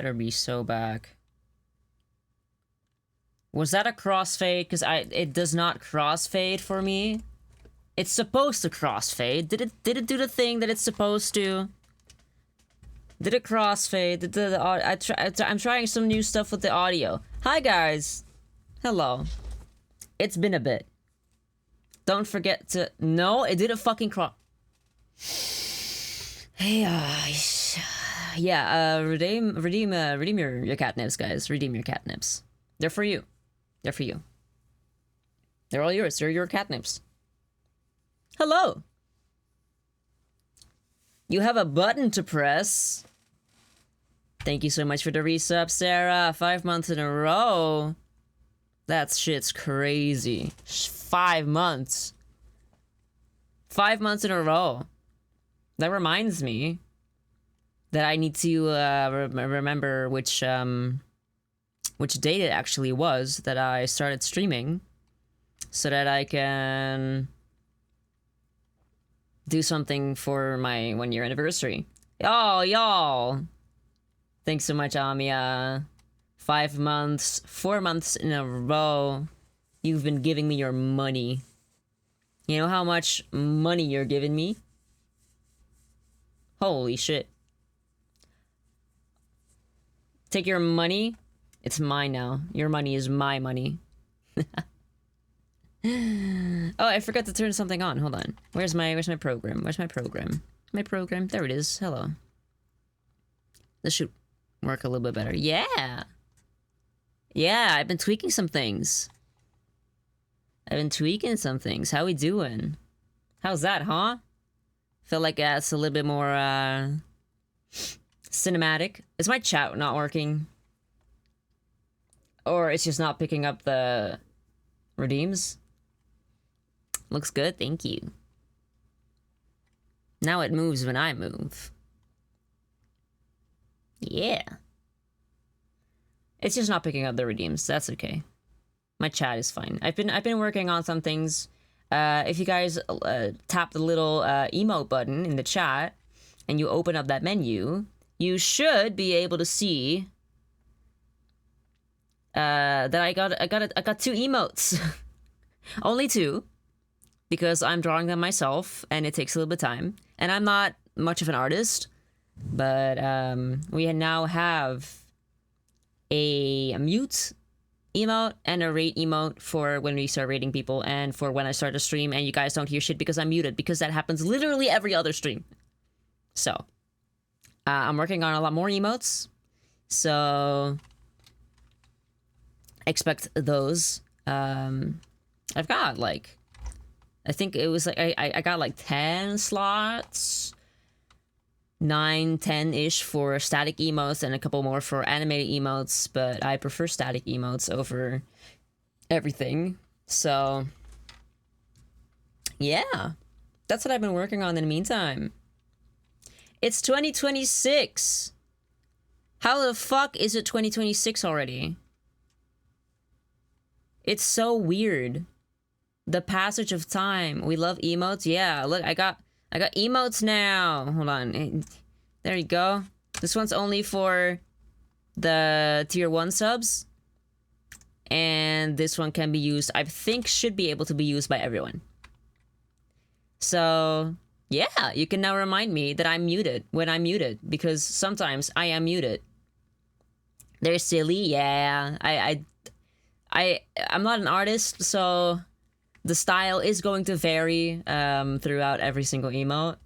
better be so back. Was that a crossfade? Because it does not crossfade for me. It's supposed to crossfade. Did it do the thing that it's supposed to? Did it crossfade? I'm trying some new stuff with the audio. Hi guys. Hello. It's been a bit. Don't forget to... No, it didn't fucking cross... Hey, yeah, redeem your catnips, guys. Redeem your catnips. They're for you. They're for you. They're all yours. They're your catnips. Hello. You have a button to press. Thank you so much for the resub, Sarah. 5 months in a row. That shit's crazy. 5 months. 5 months in a row. That reminds me that I need to remember which date it actually was that I started streaming, so that I can do something for my 1 year anniversary. Oh, y'all! Thanks so much, Amia. 5 months, 4 months in a row, you've been giving me your money. You know how much money you're giving me? Holy shit. Take your money. It's mine now. Your money is my money. Oh, I forgot to turn something on. Hold on. Where's my program? Where's my program? My program. There it is. Hello. This should work a little bit better. Yeah. Yeah, I've been tweaking some things. How we doing? How's that, huh? Feel like that's a little bit more cinematic. Is my chat not working? Or it's just not picking up the redeems? Looks good, thank you. Now it moves when I move. Yeah. It's just not picking up the redeems. That's okay. My chat is fine. I've been working on some things. If you guys tap the little emote button in the chat and you open up that menu, you should be able to see that I got 2 emotes. Only 2, because I'm drawing them myself and it takes a little bit of time. And I'm not much of an artist, but we now have a mute emote and a rate emote for when we start rating people, and for when I start a stream and you guys don't hear shit because I'm muted, because that happens literally every other stream. So I'm working on a lot more emotes, so expect those. I've got like, I think it was like I got like 10 slots, 9, 10-ish for static emotes and a couple more for animated emotes, but I prefer static emotes over everything. So yeah, that's what I've been working on in the meantime. It's 2026. How the fuck is it 2026 already? It's so weird. The passage of time. We love emotes. Yeah, look, I got emotes now. Hold on. There you go. This one's only for the tier 1 subs. And this one can be used, I think should be able to be used by everyone. So, yeah, you can now remind me that I'm muted when I'm muted, because sometimes I am muted. They're silly, yeah. I'm not an artist, so the style is going to vary throughout every single emote.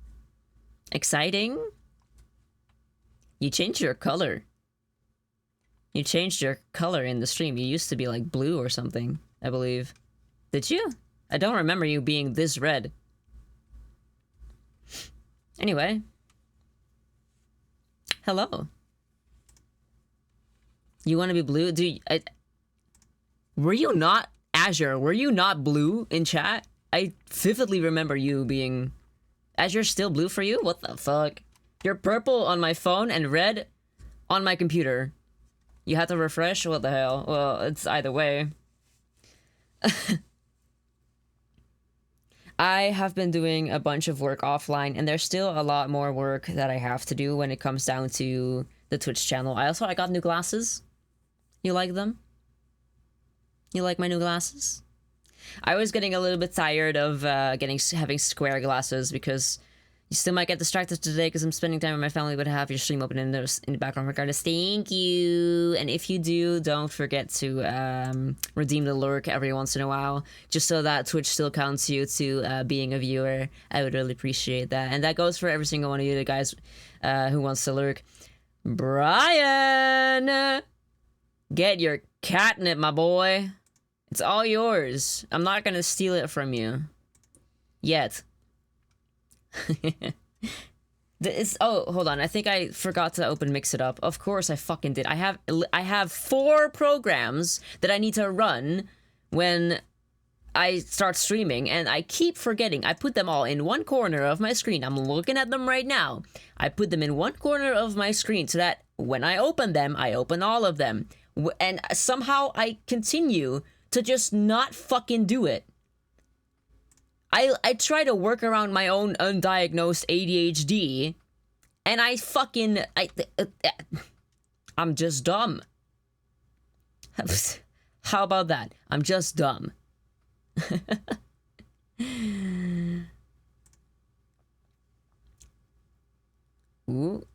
Exciting. You changed your color. You changed your color in the stream. You used to be like blue or something, I believe. Did you? I don't remember you being this red. Anyway. Hello. You want to be blue? Were you not, Azure, were you not blue in chat? I vividly remember you being... Azure's still blue for you? What the fuck? You're purple on my phone and red on my computer. You have to refresh? What the hell? Well, it's either way. I have been doing a bunch of work offline, and there's still a lot more work that I have to do when it comes down to the Twitch channel. I got new glasses. You like them? You like my new glasses? I was getting a little bit tired of having square glasses because you still might get distracted today because I'm spending time with my family, but have your stream open in the background regardless. Thank you. And if you do, don't forget to redeem the lurk every once in a while, just so that Twitch still counts you to being a viewer. I would really appreciate that. And that goes for every single one of you, the guys who wants to lurk. Brian, get your catnip, my boy. It's all yours. I'm not gonna steal it from you. Yet. Oh, hold on. I think I forgot to open Mix It Up. Of course I fucking did. I have 4 programs that I need to run when I start streaming, and I keep forgetting. I put them all in one corner of my screen. I'm looking at them right now. I put them in one corner of my screen so that when I open them, I open all of them. And somehow I continue to just not fucking do it. I try to work around my own undiagnosed ADHD, and I'm just dumb. How about that? I'm just dumb. Ooh.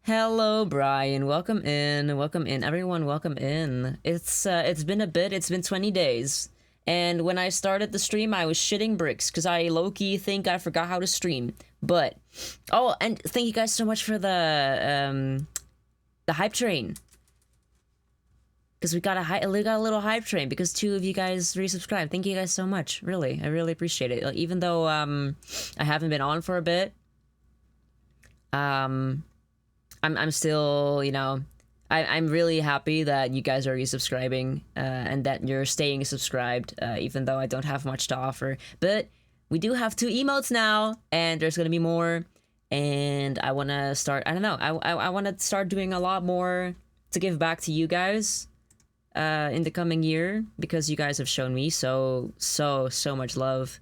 Hello, Brian. Welcome in. Welcome in. Everyone, welcome in. It's been a bit. It's been 20 days. And when I started the stream, I was shitting bricks because I low-key think I forgot how to stream. But, oh, and thank you guys so much for the hype train. Because we got a little hype train because 2 of you guys resubscribed. Thank you guys so much. Really, I really appreciate it. Like, even though I haven't been on for a bit, I'm still, you know, I'm really happy that you guys are resubscribing and that you're staying subscribed, even though I don't have much to offer. But we do have 2 emotes now, and there's gonna be more. And I want to start. I don't know. I want to start doing a lot more to give back to you guys in the coming year, because you guys have shown me so much love,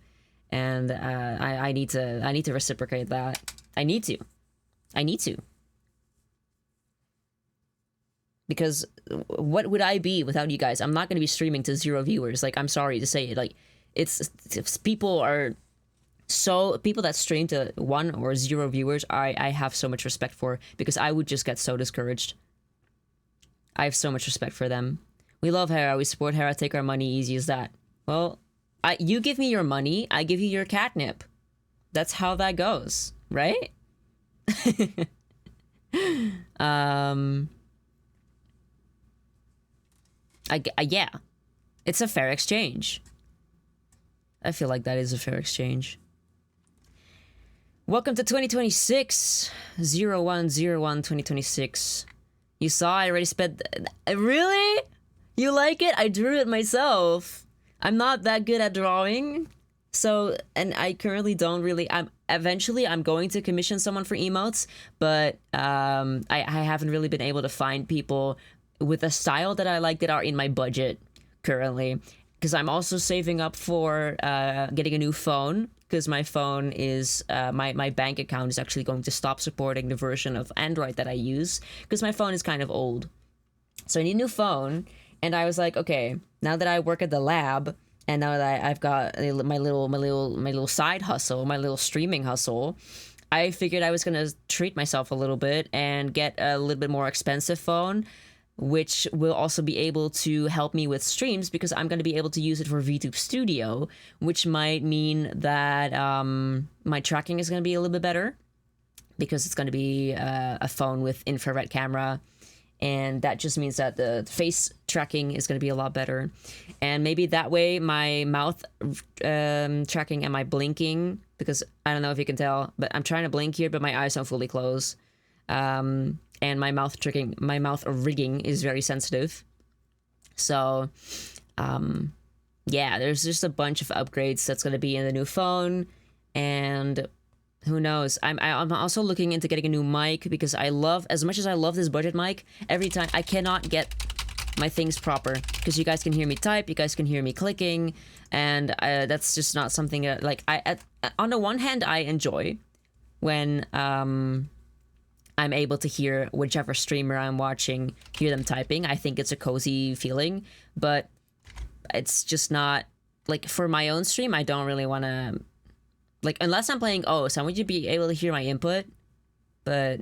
and I need to reciprocate that. I need to. Because what would I be without you guys? I'm not going to be streaming to 0 viewers. Like, I'm sorry to say it. Like, it's people that stream to 1 or 0 viewers, I have so much respect for, because I would just get so discouraged. I have so much respect for them. We love Hera. We support Hera. Take our money. Easy as that. Well, you give me your money. I give you your catnip. That's how that goes, right? Yeah, it's a fair exchange. I feel like that is a fair exchange. Welcome to 2026, 01/01/2026. You saw I already spent. Really? You like it? I drew it myself. I'm not that good at drawing, so, and I currently don't really. Eventually I'm going to commission someone for emotes, but I haven't really been able to find people with a style that I like that are in my budget currently, because I'm also saving up for getting a new phone, because my phone is my bank account is actually going to stop supporting the version of Android that I use, because my phone is kind of old. So I need a new phone, and I was like, okay, now that I work at the lab, and now that I've got my little side hustle, my little streaming hustle, I figured I was gonna treat myself a little bit and get a little bit more expensive phone, which will also be able to help me with streams, because I'm going to be able to use it for VTube Studio, which might mean that my tracking is going to be a little bit better, because it's going to be a phone with infrared camera, and that just means that the face tracking is going to be a lot better. And maybe that way my mouth tracking and my blinking, because I don't know if you can tell, but I'm trying to blink here, but my eyes don't fully close. And my mouth rigging is very sensitive. So, yeah, there's just a bunch of upgrades that's going to be in the new phone, and who knows? I'm also looking into getting a new mic, because as much as I love this budget mic, every time I cannot get my things proper, because you guys can hear me type, you guys can hear me clicking, and that's just not something that, like, on the one hand, I enjoy when I'm able to hear whichever streamer I'm watching, hear them typing. I think it's a cozy feeling, but it's just not like for my own stream. I don't really want to like unless I'm playing OS. I want you to be able to hear my input, but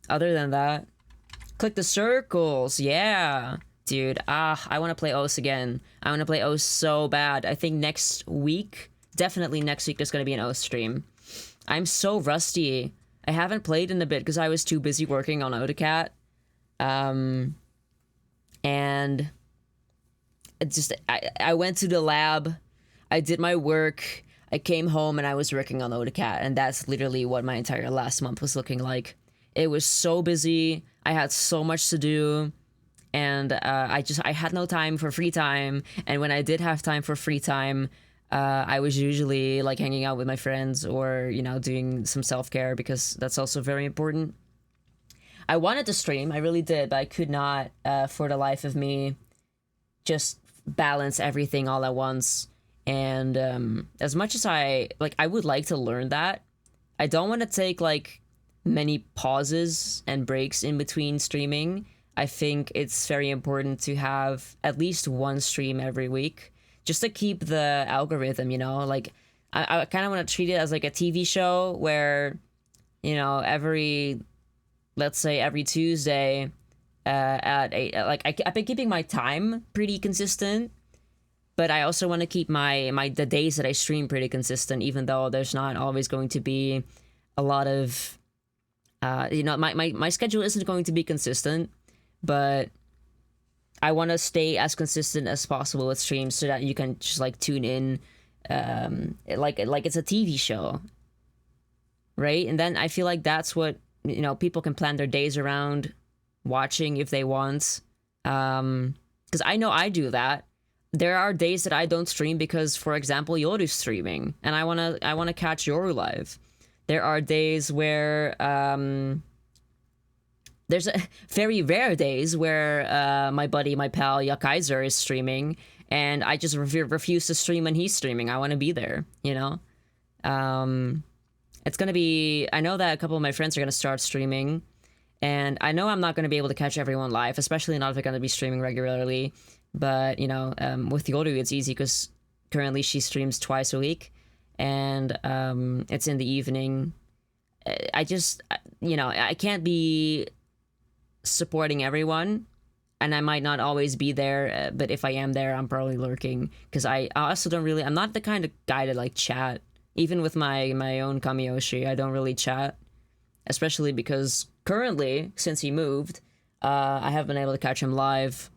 other than that, click the circles. Yeah, dude. I want to play OS again. I want to play OS so bad. I think next week, definitely next week, there's gonna be an OS stream. I'm so rusty. I haven't played in a bit because I was too busy working on AutoCAD. And it just I went to the lab, I did my work, I came home and I was working on AutoCAD, and that's literally what my entire last month was looking like. It was so busy. I had so much to do, and I had no time for free time. And when I did have time for free time, I was usually like hanging out with my friends or, you know, doing some self-care because that's also very important. I wanted to stream, I really did, but I could not, for the life of me, just balance everything all at once. And as much as I would like to learn that, I don't want to take like many pauses and breaks in between streaming. I think it's very important to have at least one stream every week just to keep the algorithm, you know? Like, I kind of want to treat it as like a TV show where, you know, let's say every Tuesday at 8, like I've been keeping my time pretty consistent, but I also want to keep the days that I stream pretty consistent, even though there's not always going to be a lot of, you know, my schedule isn't going to be consistent, but I want to stay as consistent as possible with streams so that you can just like tune in, like it's a TV show, right? And then I feel like that's what, you know, people can plan their days around watching if they want. Because I know I do that. There are days that I don't stream because, for example, Yoru's streaming, and I wanna catch Yoru live. There are days where there's very rare days where my pal Yakaiser is streaming, and I just refuse to stream when he's streaming. I want to be there, you know? It's going to be... I know that a couple of my friends are going to start streaming, and I know I'm not going to be able to catch everyone live, especially not if they're going to be streaming regularly. But, you know, with Yoru, it's easy because currently she streams twice a week, and it's in the evening. I just, you know, I can't be supporting everyone, and I might not always be there, but if I am there, I'm probably lurking, because I also don't really... I'm not the kind of guy to like chat. Even with my own Kamiyoshi, I don't really chat, especially because currently, since he moved, I haven't been able to catch him live.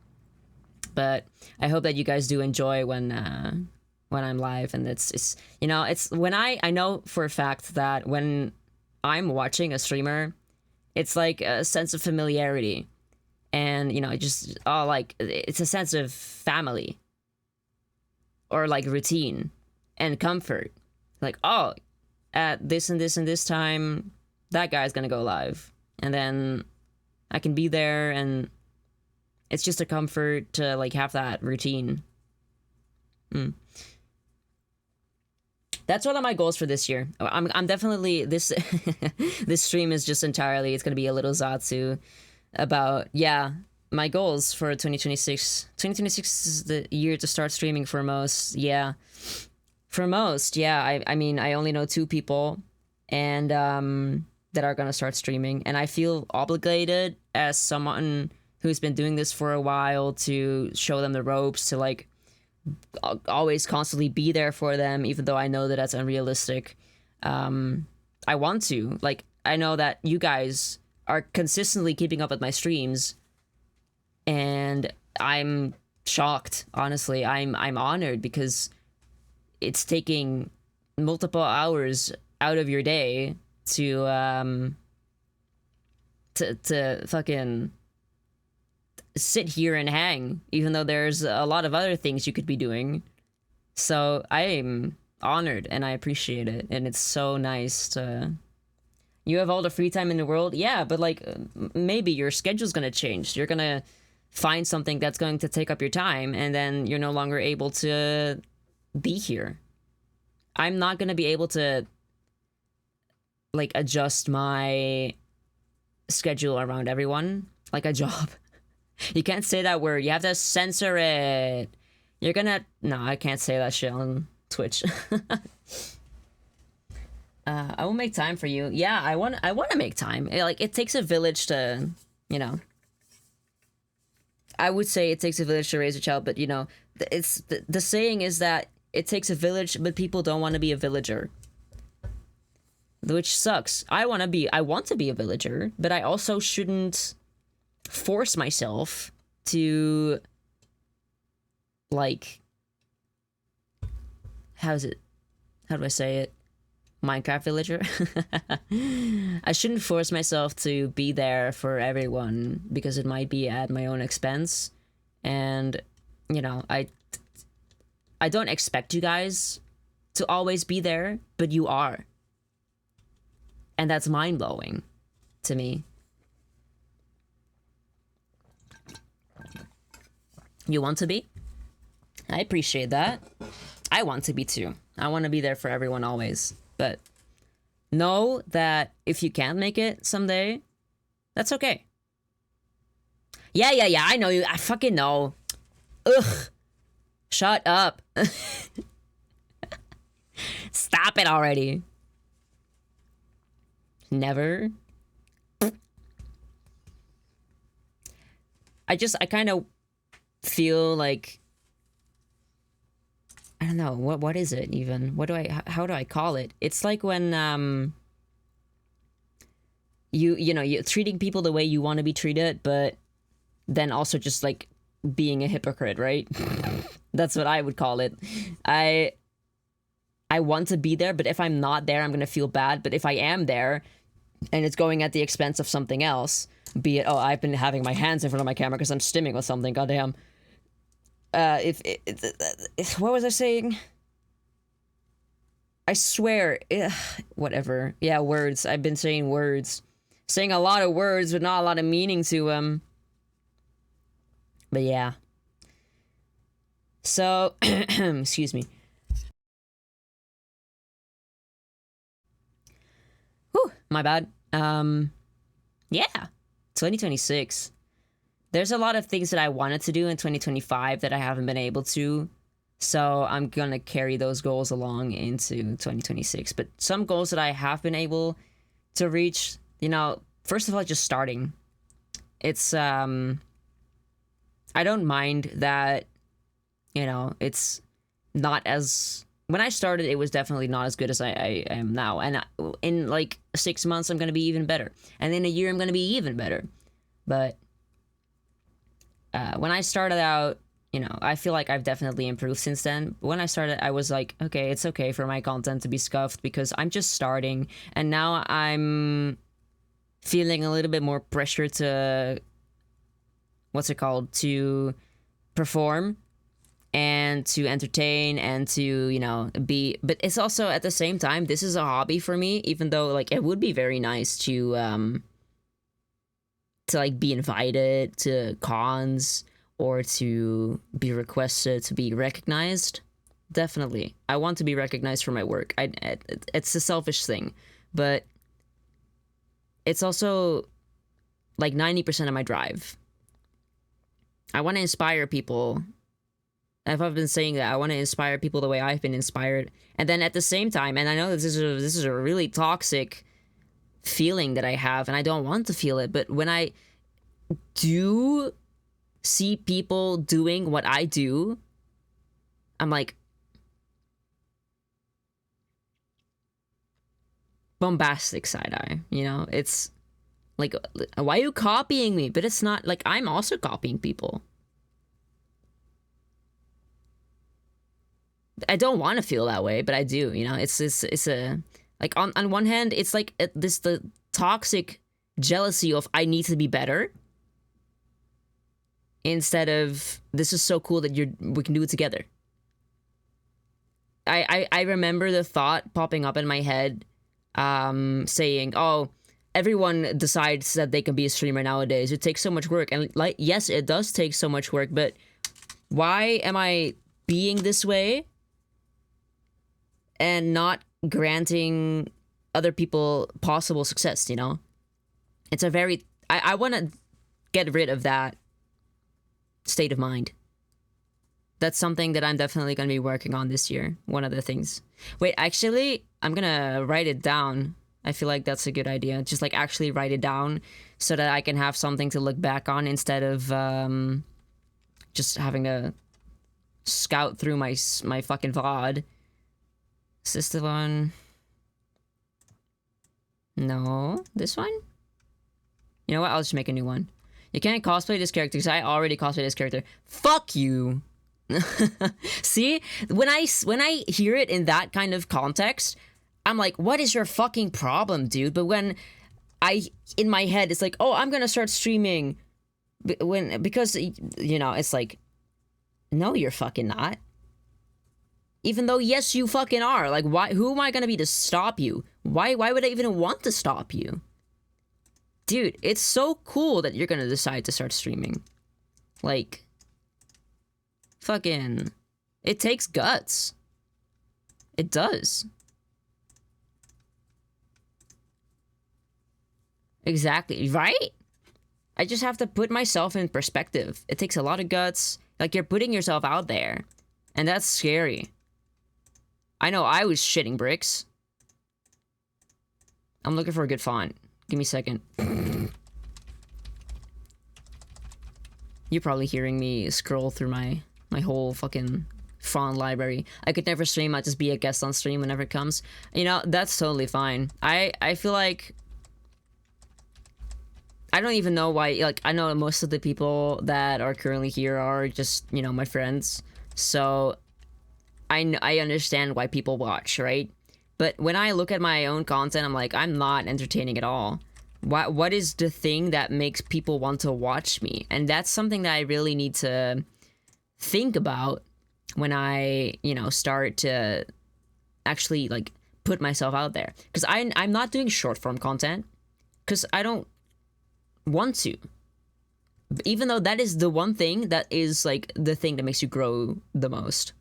But I hope that you guys do enjoy when I'm live, and it's you know, it's when I know for a fact that when I'm watching a streamer, it's like a sense of familiarity, and, you know, just like it's a sense of family, or like routine and comfort. Like, oh, at this and this and this time, that guy's gonna go live, and then I can be there, and it's just a comfort to like have that routine. That's one of my goals for this year. I'm definitely this this stream is just entirely, it's gonna be a little Zatsu about, yeah, my goals for 2026. 2026 is the year to start streaming for most. Yeah, for most. Yeah, I mean, I only know 2 people, and that are gonna start streaming, and I feel obligated as someone who's been doing this for a while to show them the ropes, to like always constantly be there for them, even though I know that that's unrealistic. I want to, like, I know that you guys are consistently keeping up with my streams, and I'm shocked, honestly. I'm honored, because it's taking multiple hours out of your day to fucking sit here and hang, even though there's a lot of other things you could be doing. So I'm honored, and I appreciate it, and it's so nice to... You have all the free time in the world? Yeah, but like, maybe your schedule's gonna change. You're gonna find something that's going to take up your time, and then you're no longer able to be here. I'm not gonna be able to like adjust my schedule around everyone like a job. You can't say that word. You have to censor it. You're gonna... No, I can't say that shit on Twitch. I will make time for you. Yeah, I want to make time. Like, it takes a village to, you know... I would say it takes a village to raise a child, but, you know, it's the saying is that it takes a village, but people don't want to be a villager. Which sucks. I want to be a villager, but I also shouldn't force myself to, like, how do I say it? Minecraft villager. I shouldn't force myself to be there for everyone because it might be at my own expense. And, you know, I don't expect you guys to always be there, but you are. And that's mind-blowing to me. You want to be? I appreciate that. I want to be too. I want to be there for everyone always. But know that if you can't make it someday, that's okay. Yeah, I know you. I fucking know. Ugh. Shut up. Stop it already. Never. I kind of feel like, I don't know, what is it even? How do I call it? It's like when you know, you're treating people the way you want to be treated, but then also just like being a hypocrite, right? That's what I would call it. I want to be there, but if I'm not there, I'm gonna feel bad. But if I am there and it's going at the expense of something else, be it, oh, I've been having my hands in front of my camera because I'm stimming with something, goddamn. What was I saying? I swear, whatever. Yeah, words. I've been saying words. Saying a lot of words, but not a lot of meaning to them. But yeah. So, excuse me. Whew, my bad. Yeah. 2026. There's a lot of things that I wanted to do in 2025 that I haven't been able to. So I'm gonna carry those goals along into 2026. But some goals that I have been able to reach, you know, first of all, just starting. It's, I don't mind that, you know, it's not as... When I started, it was definitely not as good as I am now. And in like 6 months, I'm gonna be even better. And in a year, I'm gonna be even better. But... when I started out, you know, I feel like I've definitely improved since then. When I started, I was like, okay, it's okay for my content to be scuffed because I'm just starting. And now I'm feeling a little bit more pressure to, what's it called, to perform and to entertain and to, you know, be... But it's also, at the same time, this is a hobby for me, even though, like, it would be very nice to like be invited to cons or to be requested to be recognized. Definitely, I want to be recognized for my work. It's a selfish thing, but it's also like 90% of my drive. I want to inspire people. If I've been saying that, I want to inspire people the way I've been inspired, and then at the same time, and I know this is a really toxic feeling that I have, and I don't want to feel it, but when I do see people doing what I do, I'm like, bombastic side-eye, you know? It's like, why are you copying me? But it's not like I'm also copying people. I don't want to feel that way, but I do, you know? It's a... Like, on one hand, it's like the toxic jealousy of I need to be better. Instead of, this is so cool that we can do it together. I remember the thought popping up in my head, saying, oh, everyone decides that they can be a streamer nowadays. It takes so much work. And like, yes, it does take so much work, but why am I being this way and not granting other people possible success, you know? It's a very... I want to get rid of that state of mind. That's something that I'm definitely going to be working on this year. One of the things. Wait, actually, I'm going to write it down. I feel like that's a good idea. Just like actually write it down so that I can have something to look back on instead of just having to scout through my fucking VOD. Is this the one? No, this one? You know what? I'll just make a new one. You can't cosplay this character because I already cosplayed this character. Fuck you. See, when I hear it in that kind of context, I'm like, what is your fucking problem, dude? But when in my head, it's like, oh, I'm gonna start streaming because you know, it's like, no, you're fucking not. Even though, yes, you fucking are. Like, why? Who am I gonna be to stop you? Why would I even want to stop you? Dude, it's so cool that you're gonna decide to start streaming. Like, fucking, it takes guts. It does. Exactly, right? I just have to put myself in perspective. It takes a lot of guts. Like, you're putting yourself out there. And that's scary. I know I was shitting bricks. I'm looking for a good font. Give me a second. You're probably hearing me scroll through my whole fucking font library. I could never stream. I'd just be a guest on stream whenever it comes. You know, that's totally fine. I feel like... I don't even know why, like, I know most of the people that are currently here are just, you know, my friends. So, I understand why people watch, right? But when I look at my own content, I'm like, I'm not entertaining at all. What is the thing that makes people want to watch me? And that's something that I really need to think about when I, you know, start to actually, like, put myself out there. Because I'm not doing short form content. Because I don't want to, even though that is the one thing that is like the thing that makes you grow the most.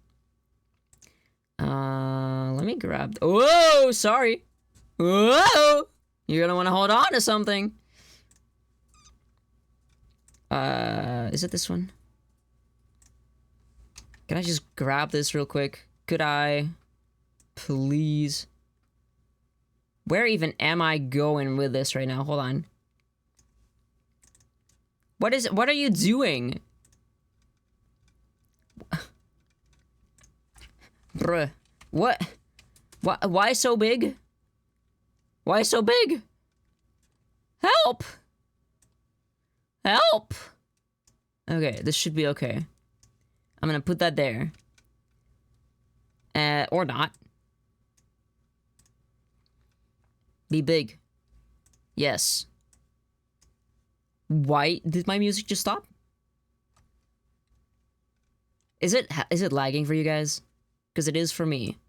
Let me grab... Whoa, sorry. Whoa, you're gonna want to hold on to something. Is it this one? Can I just grab this real quick? Could I please? Where even am I going with this right now? Hold on. What are you doing? Bruh. What? Why so big? Why so big? Help! Help! Okay, this should be okay. I'm gonna put that there. Or not. Be big. Yes. Why did my music just stop? Is it lagging for you guys? Because it is for me.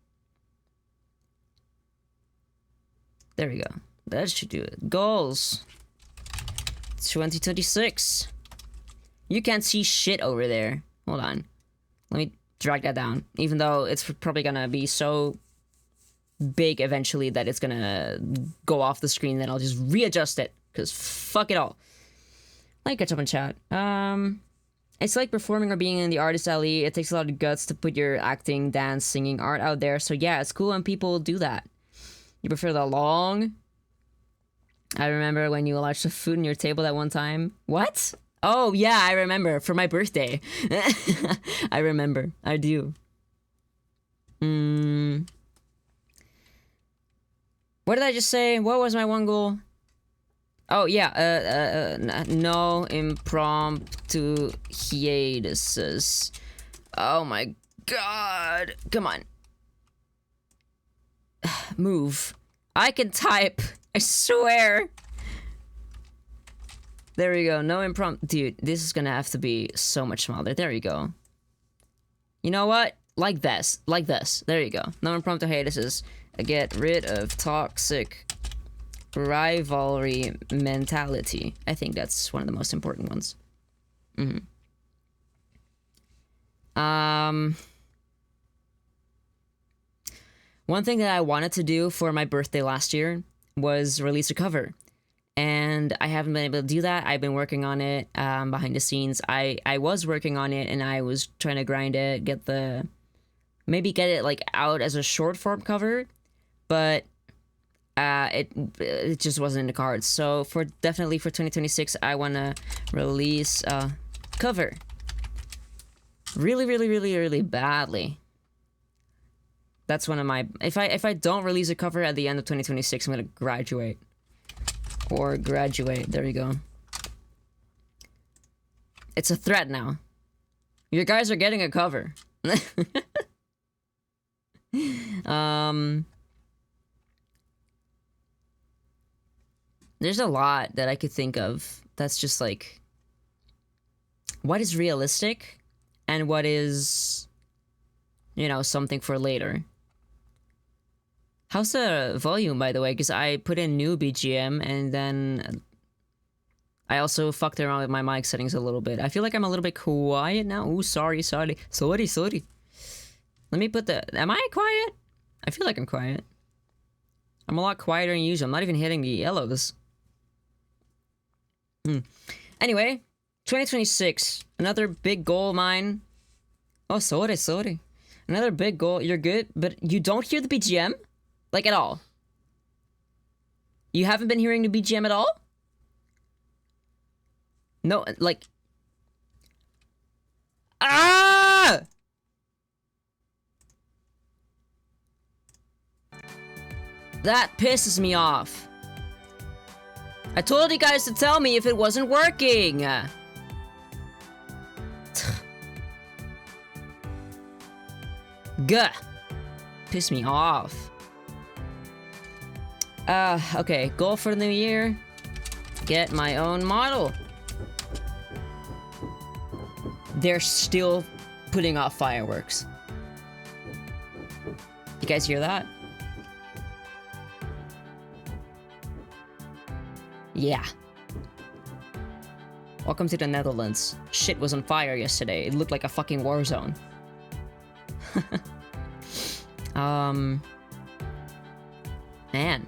There we go. That should do it. Goals. 2026. You can't see shit over there. Hold on. Let me drag that down. Even though it's probably gonna be so big eventually that it's gonna go off the screen, then I'll just readjust it. Because fuck it all. Let me catch up on chat. It's like performing or being in the artist alley. It takes a lot of guts to put your acting, dance, singing, art out there. So yeah, it's cool when people do that. You prefer the long? I remember when you lodged the food on your table that one time. What? Oh yeah, I remember. For my birthday. I remember. I do. What did I just say? What was my one goal? Oh yeah, no impromptu hiatuses. Oh my god. Come on. Move. I can type. I swear. There we go. No impromptu. Dude, this is gonna have to be so much smaller. There you go. You know what? Like this. Like this. There you go. No impromptu hiatuses. Get rid of toxic rivalry mentality. I think that's one of the most important ones. One thing that I wanted to do for my birthday last year was release a cover. and I haven't been able to do that. I've been working on it behind the scenes. I was working on it, and I was trying to grind it, maybe get it like out as a short form cover, but it just wasn't in the cards. So definitely for 2026, I want to release a cover really badly. That's one of my, if I don't release a cover at the end of 2026, I'm gonna graduate. There you go. It's a threat now. You guys are getting a cover. There's a lot that I could think of that's just like, what is realistic and what is, you know, something for later. How's the volume, by the way? Because I put in new BGM, and then I also fucked around with my mic settings a little bit. I feel like I'm a little bit quiet now. Ooh, sorry. Let me put am I quiet? I feel like I'm quiet. I'm a lot quieter than usual. I'm not even hitting the yellows. Anyway, 2026. Another big goal of mine. Oh, sorry. Another big goal. You're good, but you don't hear the BGM? Like, at all? You haven't been hearing the BGM at all? No, like... Ah! That pisses me off. I told you guys to tell me if it wasn't working. Gah. Piss me off. Okay. Goal for the new year. Get my own model. They're still putting off fireworks. You guys hear that? Yeah. Welcome to the Netherlands. Shit was on fire yesterday. It looked like a fucking war zone. Man.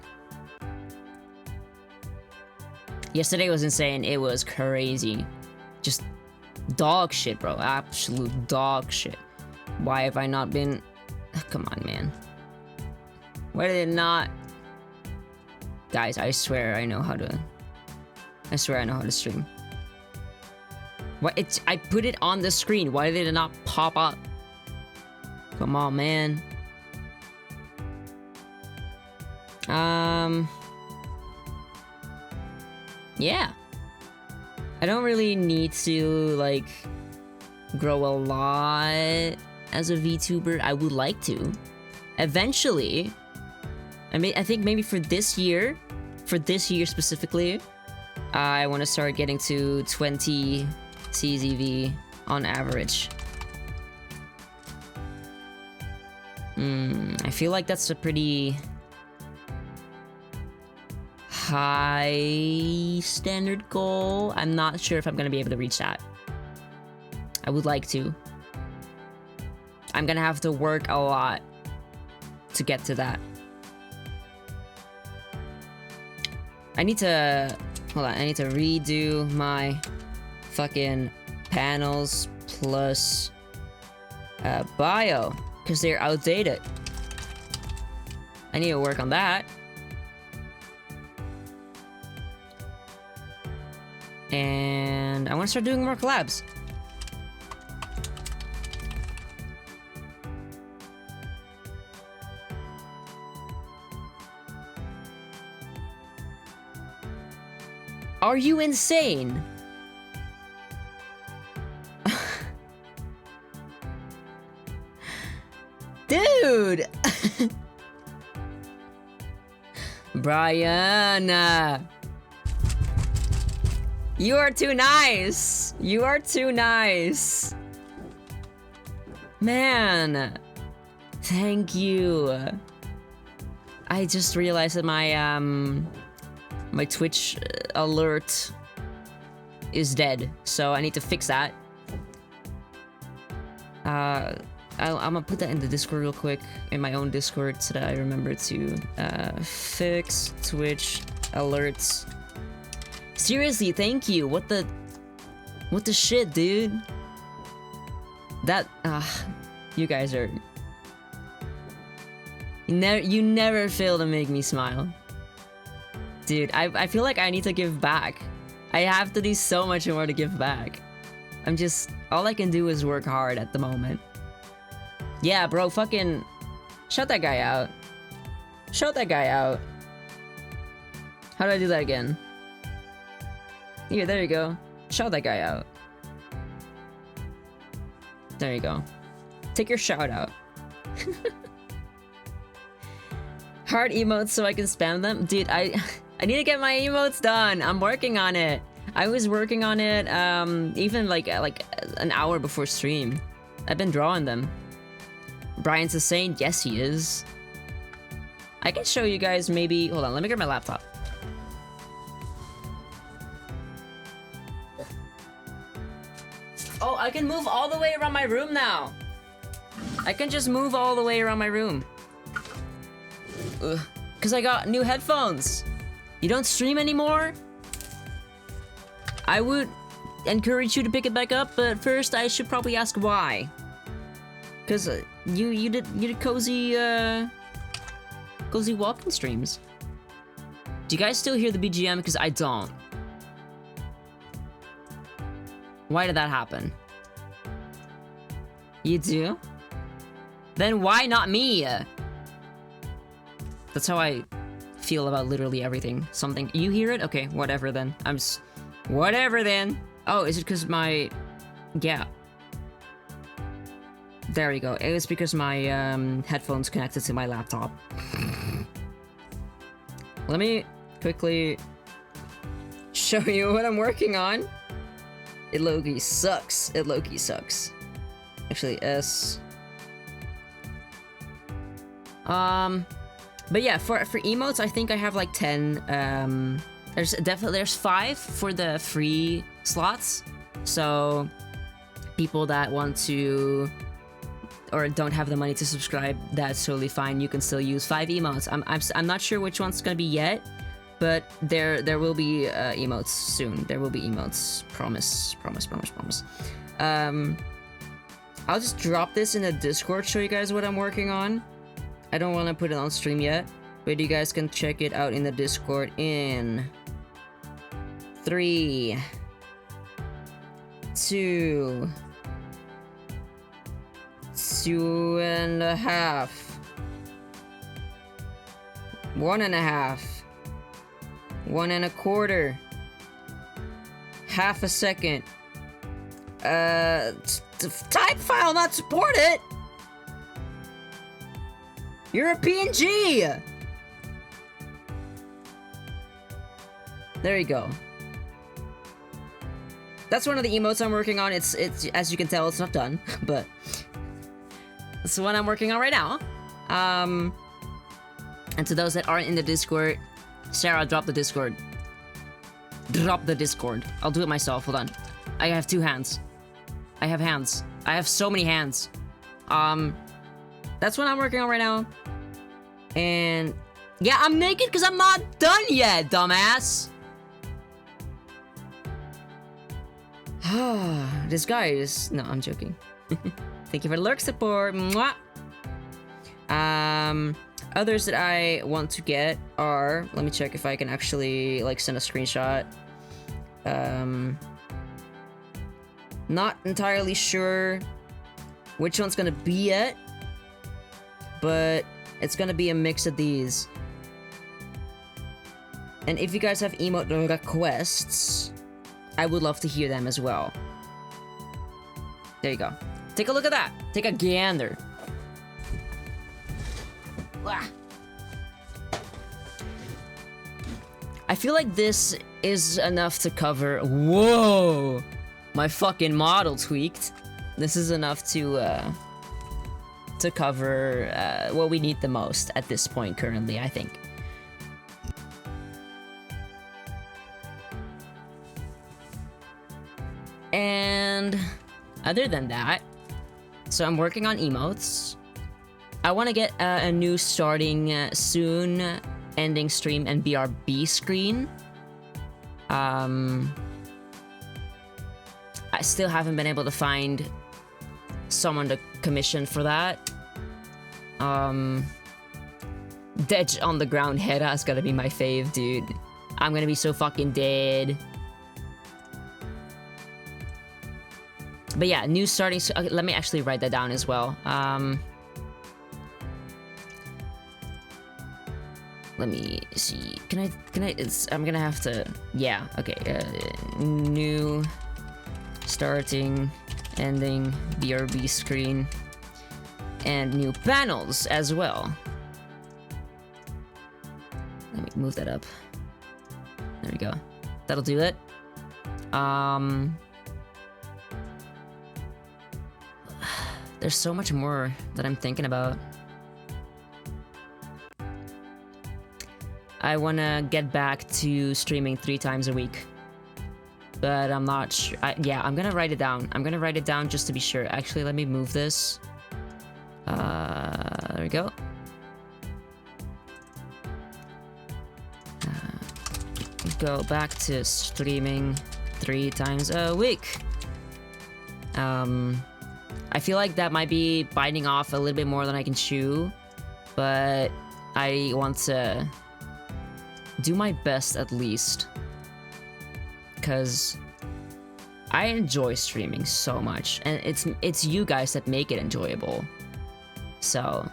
Yesterday was insane. It was crazy. Just dog shit, bro. Absolute dog shit. Why have I not been... Come on, man. Why did it not... Guys, I swear I know how to... I swear I know how to stream. What? I put it on the screen. Why did it not pop up? Come on, man. Yeah. I don't really need to, like, grow a lot as a VTuber. I would like to. Eventually. I think maybe for this year specifically, I want to start getting to 20 CZV on average. I feel like that's a pretty high standard goal. I'm not sure if I'm gonna be able to reach that. I would like to. I'm gonna have to work a lot to get to that. I need to... Hold on, I need to redo my fucking panels plus bio, because they're outdated. I need to work on that. And I want to start doing more collabs. Are you insane? Dude! Brian! You are too nice! You are too nice! Man! Thank you! I just realized that my Twitch alert is dead, so I need to fix that. I'm gonna put that in the Discord real quick, in my own Discord, so that I remember to fix Twitch alerts Seriously, thank you. What the shit, dude? That you guys are. You never fail to make me smile. Dude, I feel like I need to give back. I have to do so much more to give back. I'm just, all I can do is work hard at the moment. Yeah, bro, fucking shout that guy out. Shout that guy out. How do I do that again? Here, there you go. Shout that guy out. There you go. Take your shout out. Heart emotes so I can spam them? Dude, I need to get my emotes done. I'm working on it. I was working on it even like an hour before stream. I've been drawing them. Brian's a saint. Yes, he is. I can show you guys maybe... Hold on, let me grab my laptop. Oh, I can move all the way around my room now. I can just move all the way around my room. Ugh. 'Cause I got new headphones. You don't stream anymore? I would encourage you to pick it back up, but first I should probably ask why. 'Cause you did cozy walking streams. Do you guys still hear the BGM? Because I don't. Why did that happen? You do? Then why not me? That's how I feel about literally everything. Something. You hear it? Okay, whatever then. Whatever then. Oh, is it because my... Yeah. There we go. It was because my headphones connected to my laptop. Let me quickly show you what I'm working on. It low-key sucks. It low-key sucks. Actually, S. But yeah, for emotes, I think I have like 10. There's 5 for the free slots. So people that want to or don't have the money to subscribe, that's totally fine. You can still use 5 emotes. I'm not sure which one's gonna be yet, but there will be emotes soon. There will be emotes. Promise. I'll just drop this in the Discord, show you guys what I'm working on. I don't want to put it on stream yet, but you guys can check it out in the Discord in 3, 2, 2.5, 1.5, 1.25, half a second. Type file not supported. You're a PNG. There you go. That's one of the emotes I'm working on. It's as you can tell, it's not done, but it's the one I'm working on right now. And to those that aren't in the Discord, Sarah, drop the Discord. Drop the Discord. I'll do it myself. Hold on. I have 2 hands. I have hands. I have so many hands. That's what I'm working on right now. And yeah, I'm naked because I'm not done yet, dumbass. This guy is... No, I'm joking. Thank you for the lurk support. Mwah. Others that I want to get are... Let me check if I can actually, like, send a screenshot. Not entirely sure which one's gonna be yet, but it's gonna be a mix of these. And if you guys have emote requests, I would love to hear them as well. There you go. Take a look at that. Take a gander. I feel like this is enough to cover... Whoa! My fucking model tweaked. This is enough to cover what we need the most at this point currently, I think. And other than that, so I'm working on emotes. I want to get a new starting soon ending stream and BRB screen. I still haven't been able to find someone to commission for that. Dead on the ground Hera's gotta be my fave, dude. I'm gonna be so fucking dead. But yeah, new starting. Okay, let me actually write that down as well. Let me see. Can I? I'm gonna have to. Yeah. Okay. New starting, ending, BRB screen, and new panels as well. Let me move that up. There we go. That'll do it. There's so much more that I'm thinking about. I wanna get back to streaming 3 times a week, but I'm not sure. Yeah, I'm gonna write it down. I'm gonna write it down just to be sure. Actually, let me move this. There we go. Go back to streaming 3 times a week. I feel like that might be biting off a little bit more than I can chew, but I want to do my best at least, because I enjoy streaming so much, and it's you guys that make it enjoyable. So,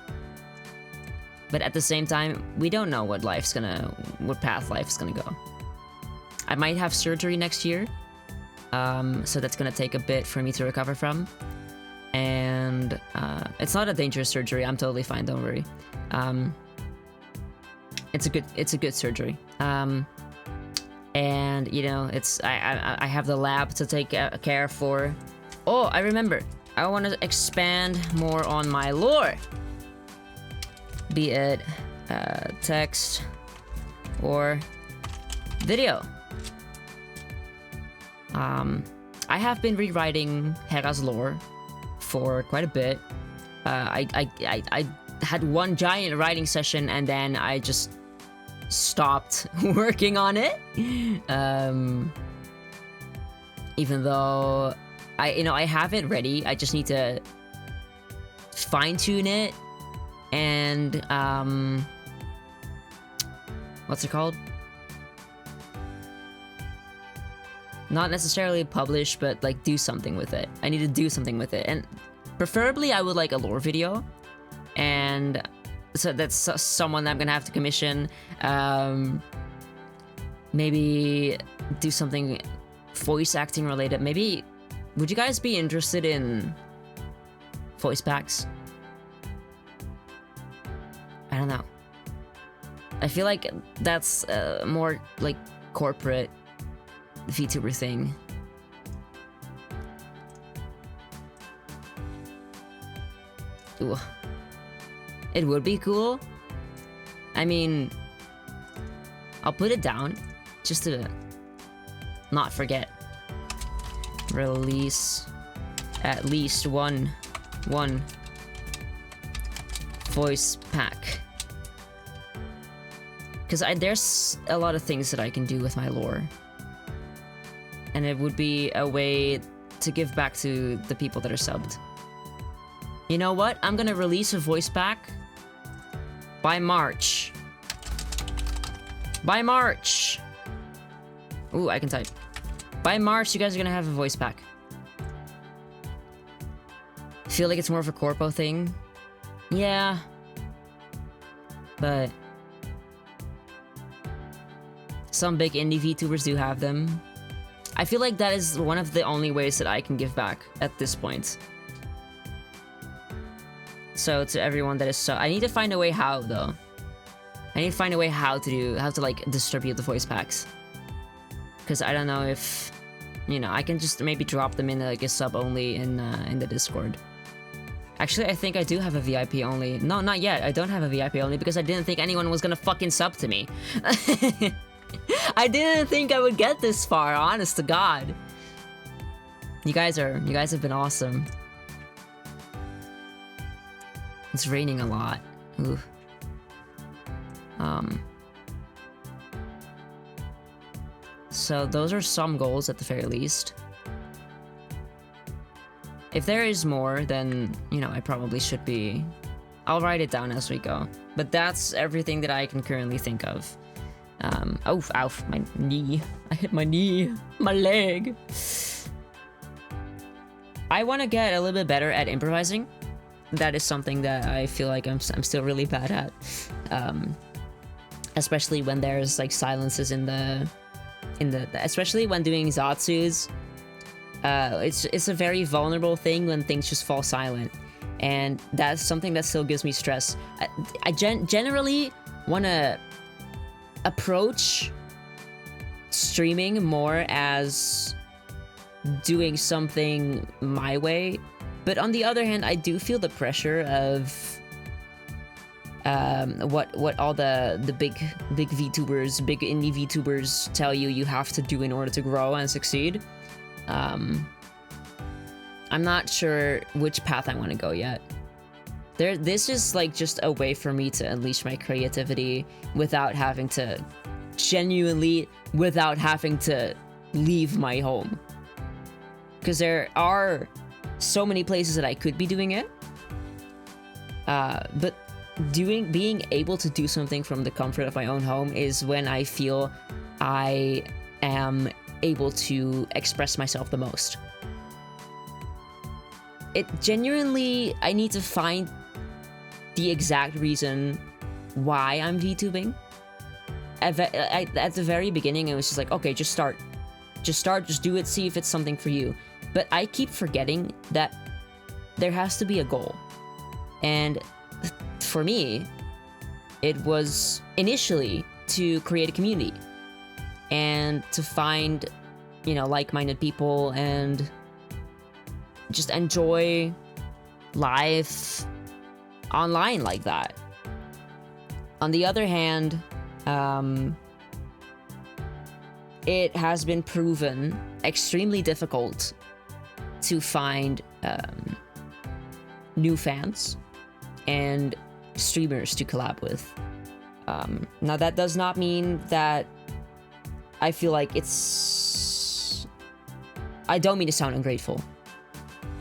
but at the same time, we don't know what path life's gonna go. I might have surgery next year, so that's gonna take a bit for me to recover from. And it's not a dangerous surgery. I'm totally fine. Don't worry. It's a good surgery. And you know, I have the lab to take care for. Oh, I remember. I want to expand more on my lore. Be it text or video. I have been rewriting Hera's lore for quite a bit. I had one giant writing session and then I just stopped working on it. Even though I have it ready, I just need to fine tune it and what's it called? Not necessarily publish, but like do something with it. I need to do something with it, and preferably I would like a lore video, and so that's someone that I'm gonna have to commission. Maybe do something voice acting related. Maybe would you guys be interested in voice packs? I don't know. I feel like that's more like corporate VTuber thing. Ooh. It would be cool. I mean, I'll put it down just to not forget. Release at least one voice pack. Because there's a lot of things that I can do with my lore. And it would be a way to give back to the people that are subbed. You know what? I'm gonna release a voice pack by March. By March! Ooh, I can type. By March, you guys are gonna have a voice pack. Feel like it's more of a corpo thing? Yeah. But some big indie VTubers do have them. I feel like that is one of the only ways that I can give back at this point. So to everyone that is I need to find a way how though. I need to find a way how to like distribute the voice packs. Cause I don't know if, you know, I can just maybe drop them in like a sub only in the Discord. Actually, I think I do have a VIP only. No, not yet. I don't have a VIP only because I didn't think anyone was gonna fucking sub to me. I didn't think I would get this far, honest to God. You guys have been awesome. It's raining a lot. Ooh. So those are some goals at the very least. If there is more, then, you know, I probably should be... I'll write it down as we go. But that's everything that I can currently think of. Oh, ow, my knee. I hit my knee. My leg. I want to get a little bit better at improvising. That is something that I feel like I'm still really bad at. Especially when there's like silences in the especially when doing Zatsus. It's a very vulnerable thing when things just fall silent, and that's something that still gives me stress. I generally want to approach streaming more as doing something my way, but on the other hand, I do feel the pressure of what all the big VTubers, big indie VTubers tell you have to do in order to grow and succeed. I'm not sure which path I want to go yet. This is like just a way for me to unleash my creativity without having to without having to leave my home. Because there are so many places that I could be doing it. But being able to do something from the comfort of my own home is when I feel I am able to express myself the most. It genuinely, I need to find the exact reason why I'm VTubing. At the very beginning, it was just like, okay, just start, just do it, see if it's something for you. But I keep forgetting that there has to be a goal. And for me, it was initially to create a community and to find, you know, like-minded people and just enjoy life online like that. On the other hand, it has been proven extremely difficult to find new fans and streamers to collab with. Now that does not mean that I feel like I don't mean to sound ungrateful.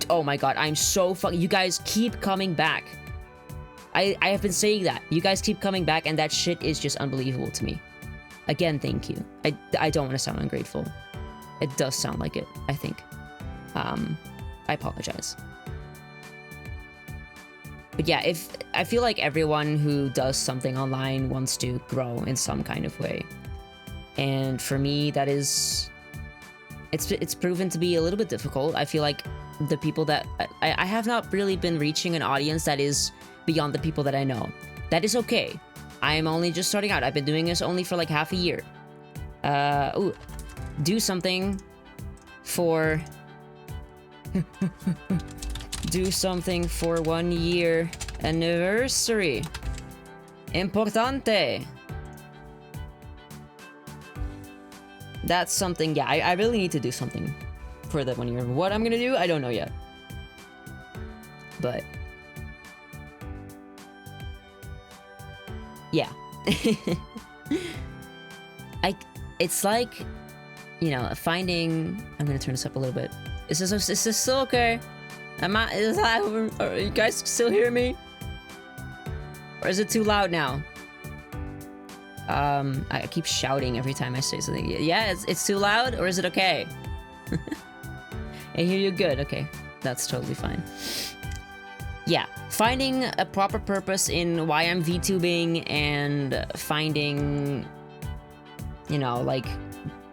Oh my god, I'm so you guys keep coming back. I have been saying that. You guys keep coming back, and that shit is just unbelievable to me. Again, thank you. I don't want to sound ungrateful. It does sound like it, I think. I apologize. But yeah, I feel like everyone who does something online wants to grow in some kind of way. And for me, that is... It's proven to be a little bit difficult. I feel like the people that... I have not really been reaching an audience that is beyond the people that I know. That is okay. I am only just starting out. I've been doing this only for like half a year. Do something for... do something for 1 year anniversary. Importante. That's something, yeah, I really need to do something for that 1 year. What I'm gonna do, I don't know yet. But... yeah. It's like, you know, finding... I'm gonna turn this up a little bit. Is this still okay? Are you guys still hear me? Or is it too loud now? I keep shouting every time I say something. Yeah, it's too loud, or is it okay? I hear you good. Okay, that's totally fine. Yeah, finding a proper purpose in why I'm VTubing and finding, you know, like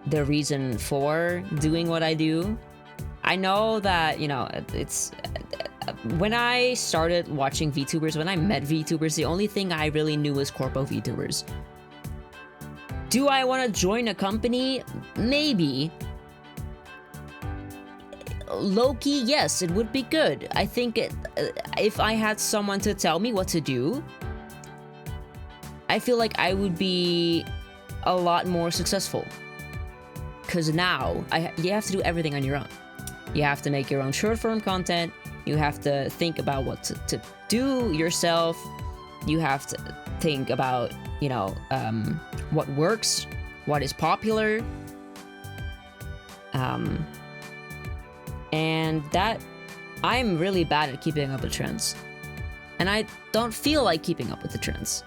the reason for doing what I do. I know that, you know, it's... when I started watching VTubers, when I met VTubers, the only thing I really knew was corpo VTubers. Do I want to join a company? Maybe. Low-key, yes, it would be good. I think if I had someone to tell me what to do, I feel like I would be a lot more successful. Because now, you have to do everything on your own. You have to make your own short-form content. You have to think about what to do yourself. You have to think about, you know, what works, what is popular. And that I'm really bad at keeping up with trends. And I don't feel like keeping up with the trends.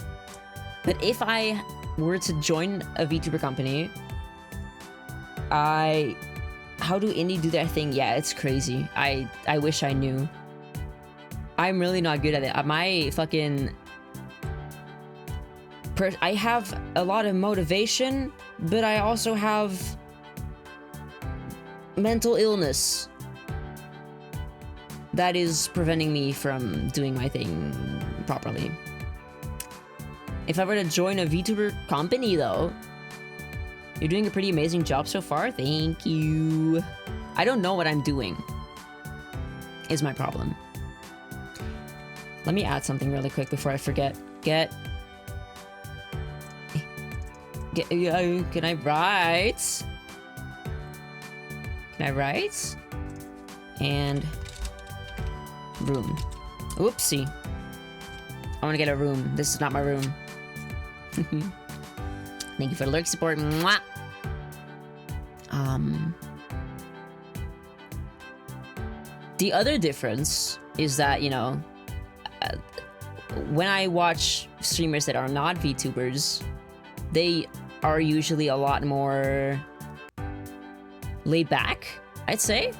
But if I were to join a VTuber company, how do indie do their thing? Yeah, it's crazy. I wish I knew. I'm really not good at it. My fucking... I have a lot of motivation, but I also have mental illness that is preventing me from doing my thing properly. If I were to join a VTuber company though, you're doing a pretty amazing job so far. Thank you. I don't know what I'm doing, is my problem. Let me add something really quick before I forget. Can I write? Can I write? And room. Oopsie. I want to get a room. This is not my room. Thank you for the lurk support. Mwah! The other difference is that, you know, when I watch streamers that are not VTubers, they are usually a lot more laid back, I'd say.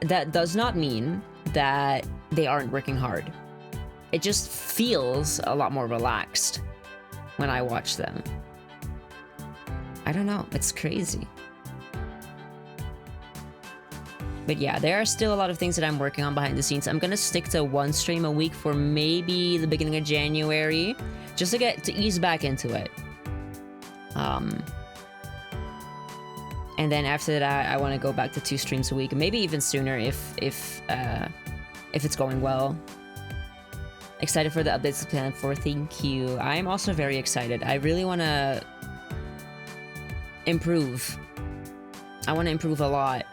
That does not mean that they aren't working hard. It just feels a lot more relaxed when I watch them. I don't know, it's crazy. But yeah, there are still a lot of things that I'm working on behind the scenes. I'm gonna stick to one stream a week for maybe the beginning of January, just to ease back into it. And then after that, I want to go back to 2 streams a week, maybe even sooner if it's going well. Excited for the updates to plan for. Thank you. I'm also very excited. I really want to improve. I want to improve a lot.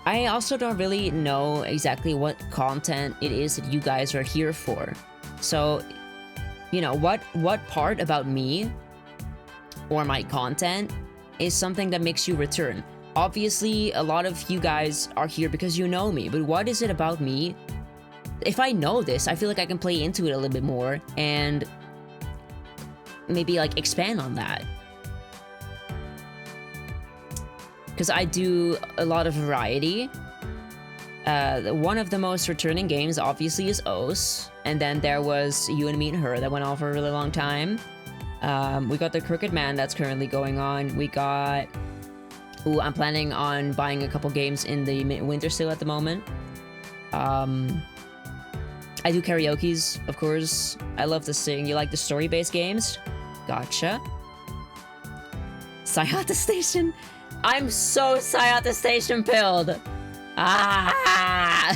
I also don't really know exactly what content it is that you guys are here for. So, you know, what part about me or my content is something that makes you return? Obviously, a lot of you guys are here because you know me, but what is it about me? If I know this, I feel like I can play into it a little bit more and maybe like expand on that. Because I do a lot of variety. One of the most returning games obviously is OS, and then there was You and Me and Her that went on for a really long time. We got the Crooked Man that's currently going on. We got... Ooh, I'm planning on buying a couple games in the winter sale at the moment. I do karaokes, of course. I love to sing. You like the story-based games? Gotcha. Sayata Station. I'm so Sayata Station pilled. Ah!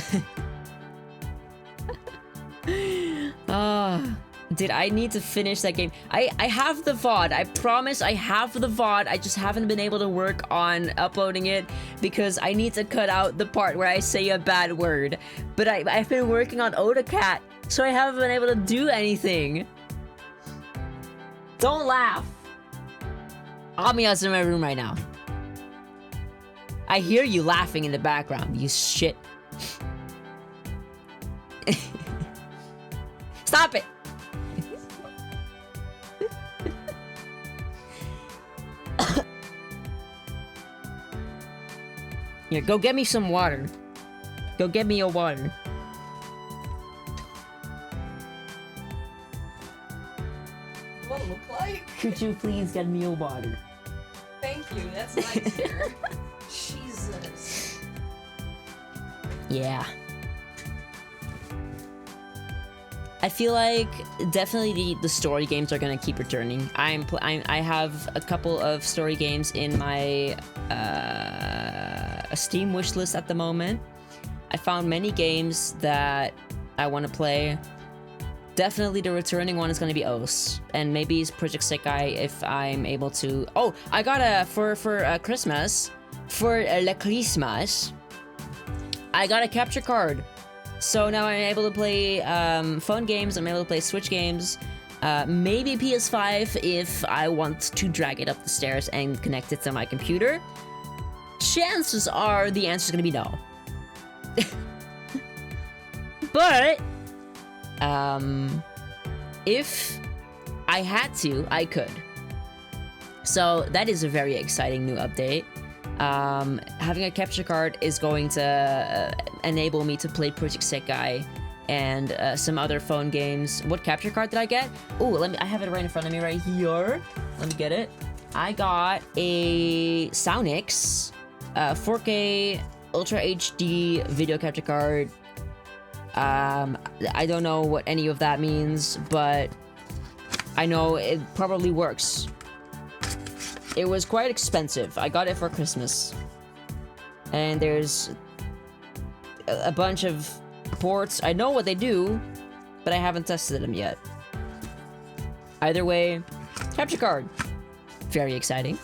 Oh, did I need to finish that game? I have the VOD. I promise I have the VOD. I just haven't been able to work on uploading it because I need to cut out the part where I say a bad word. But I've been working on Otacat, so I haven't been able to do anything. Don't laugh. Amiya's in my room right now. I hear you laughing in the background, you shit. Stop it! Here, go get me some water. Go get me your water. What it look like? Could you please get me your water? Thank you, that's nice here. Jesus. Yeah. I feel like definitely the story games are gonna keep returning. I have a couple of story games in my Steam wishlist at the moment. I found many games that I want to play. Definitely the returning one is gonna be OS, and maybe it's Project Sekai if I'm able to. Oh, I got a for Christmas, for Le Christmas, I got a capture card. So now I'm able to play phone games, I'm able to play Switch games. Maybe PS5 if I want to drag it up the stairs and connect it to my computer. Chances are the answer is gonna be no. But if I had to, I could. So that is a very exciting new update. Having a capture card is going to enable me to play Project Sekai and some other phone games. What capture card did I get? Oh, I have it right in front of me right here. Let me get it. I got a Sounix 4K Ultra HD video capture card. I don't know what any of that means, but I know it probably works. It was quite expensive. I got it for Christmas. And there's a bunch of ports. I know what they do, but I haven't tested them yet. Either way, capture card. Very exciting.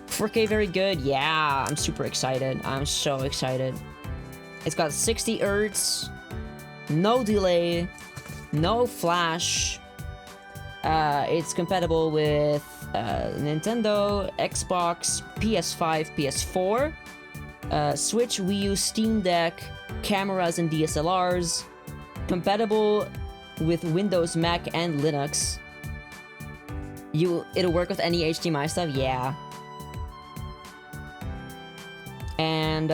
4K very good. Yeah, I'm super excited. I'm so excited. It's got 60 Hz, no delay, no flash. It's compatible with Nintendo, Xbox, PS5, PS4, Switch, Wii U, Steam Deck, cameras and DSLRs. Compatible with Windows, Mac, and Linux. It'll work with any HDMI stuff, yeah. And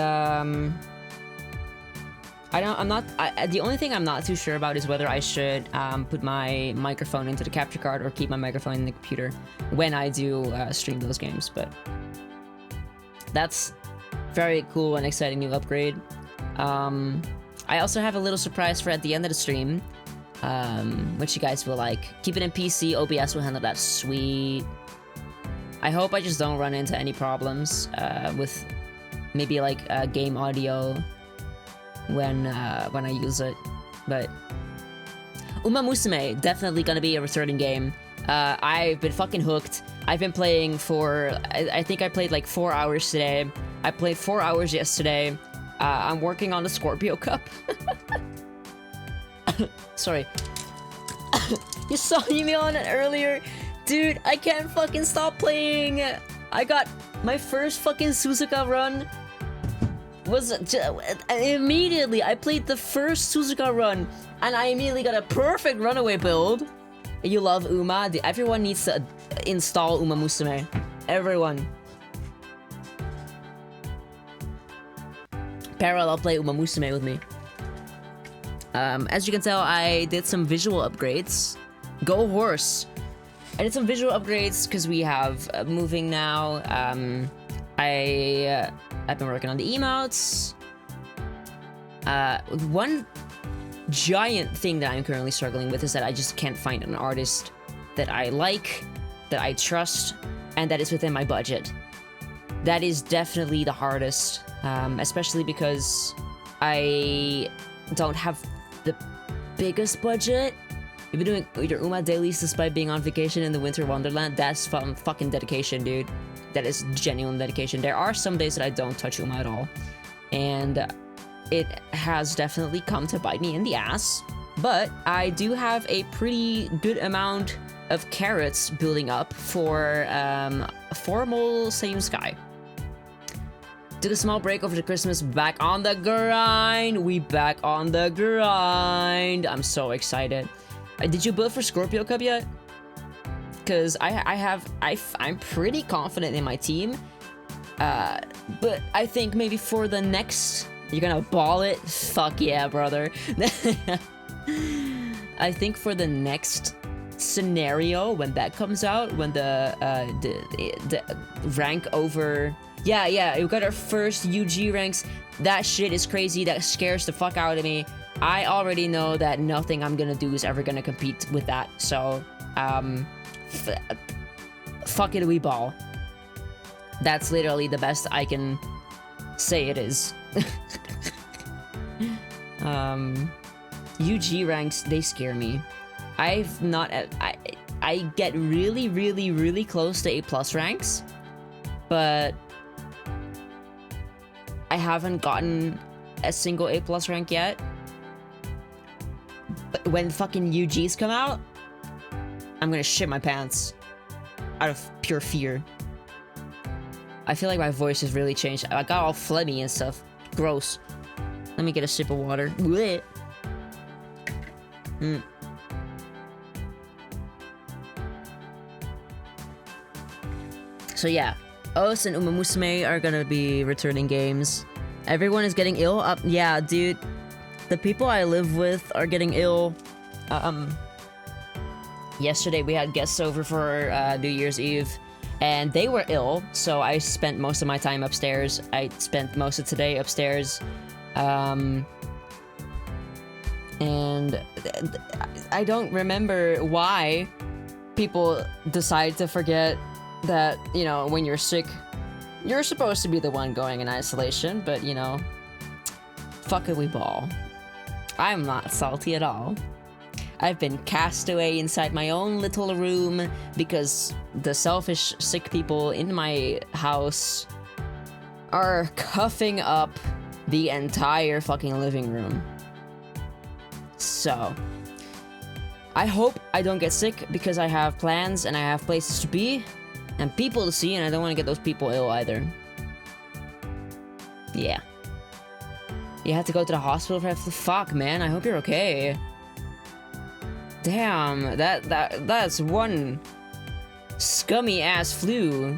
the only thing I'm not too sure about is whether I should put my microphone into the capture card or keep my microphone in the computer when I do stream those games, but that's very cool and exciting new upgrade. I also have a little surprise for at the end of the stream, which you guys will like. Keep it in PC, OBS will handle that, sweet. I hope I just don't run into any problems with maybe like game audio when I use it, but Uma Musume, definitely gonna be a returning game. I've been fucking hooked. I've been playing for, I think I played like 4 hours today. I played 4 hours yesterday. I'm working on the Scorpio Cup. Sorry. You saw me on it earlier? Dude, I can't fucking stop playing. I got my first fucking Suzuka run. Immediately, I played the first Suzuka run, and I immediately got a perfect runaway build. You love Uma? Everyone needs to install Uma Musume. Everyone. Parallel play Uma Musume with me. As you can tell, I did some visual upgrades. Go horse! I did some visual upgrades because we have moving now. I've been working on the emotes. One giant thing that I'm currently struggling with is that I just can't find an artist that I like, that I trust, and that is within my budget. That is definitely the hardest, especially because I don't have the biggest budget. You've been doing your Uma dailies despite being on vacation in the winter wonderland. That's fucking dedication, dude. That is genuine dedication. There are some days that I don't touch Uma at all, and it has definitely come to bite me in the ass. But I do have a pretty good amount of carrots building up for formal Same Sky. Took a small break over the Christmas, back on the grind. We back on the grind. I'm so excited. Did you build for Scorpio Cup yet? Because I'm pretty confident in my team. But I think maybe for the next, you're gonna ball it. Fuck yeah, brother. I think for the next scenario, when that comes out, when the rank over, yeah, we got our first UG ranks. That shit is crazy. That scares the fuck out of me. I already know that nothing I'm gonna do is ever gonna compete with that. So, fuck it, we ball. That's literally the best I can say it is. UG ranks, they scare me. I get really close to A+ ranks, but I haven't gotten a single A+ rank yet. when fucking UGs come out, I'm gonna shit my pants out of pure fear. I feel like my voice has really changed. I got all phlegmy and stuff. Gross. Let me get a sip of water. Blech. So yeah, us and Uma Musume are gonna be returning games. Everyone is getting ill. Yeah, dude. The people I live with are getting ill. Yesterday we had guests over for New Year's Eve, and they were ill, so I spent most of my time upstairs. I spent most of today upstairs. And I don't remember why people decide to forget that, you know, when you're sick, you're supposed to be the one going in isolation, but, you know, fuck it, we ball. I'm not salty at all. I've been cast away inside my own little room because the selfish sick people in my house are cuffing up the entire fucking living room. So, I hope I don't get sick because I have plans and I have places to be and people to see, and I don't want to get those people ill either. Yeah. You have to go to the hospital for the fuck, man. I hope you're okay. Damn, that's one scummy ass flu.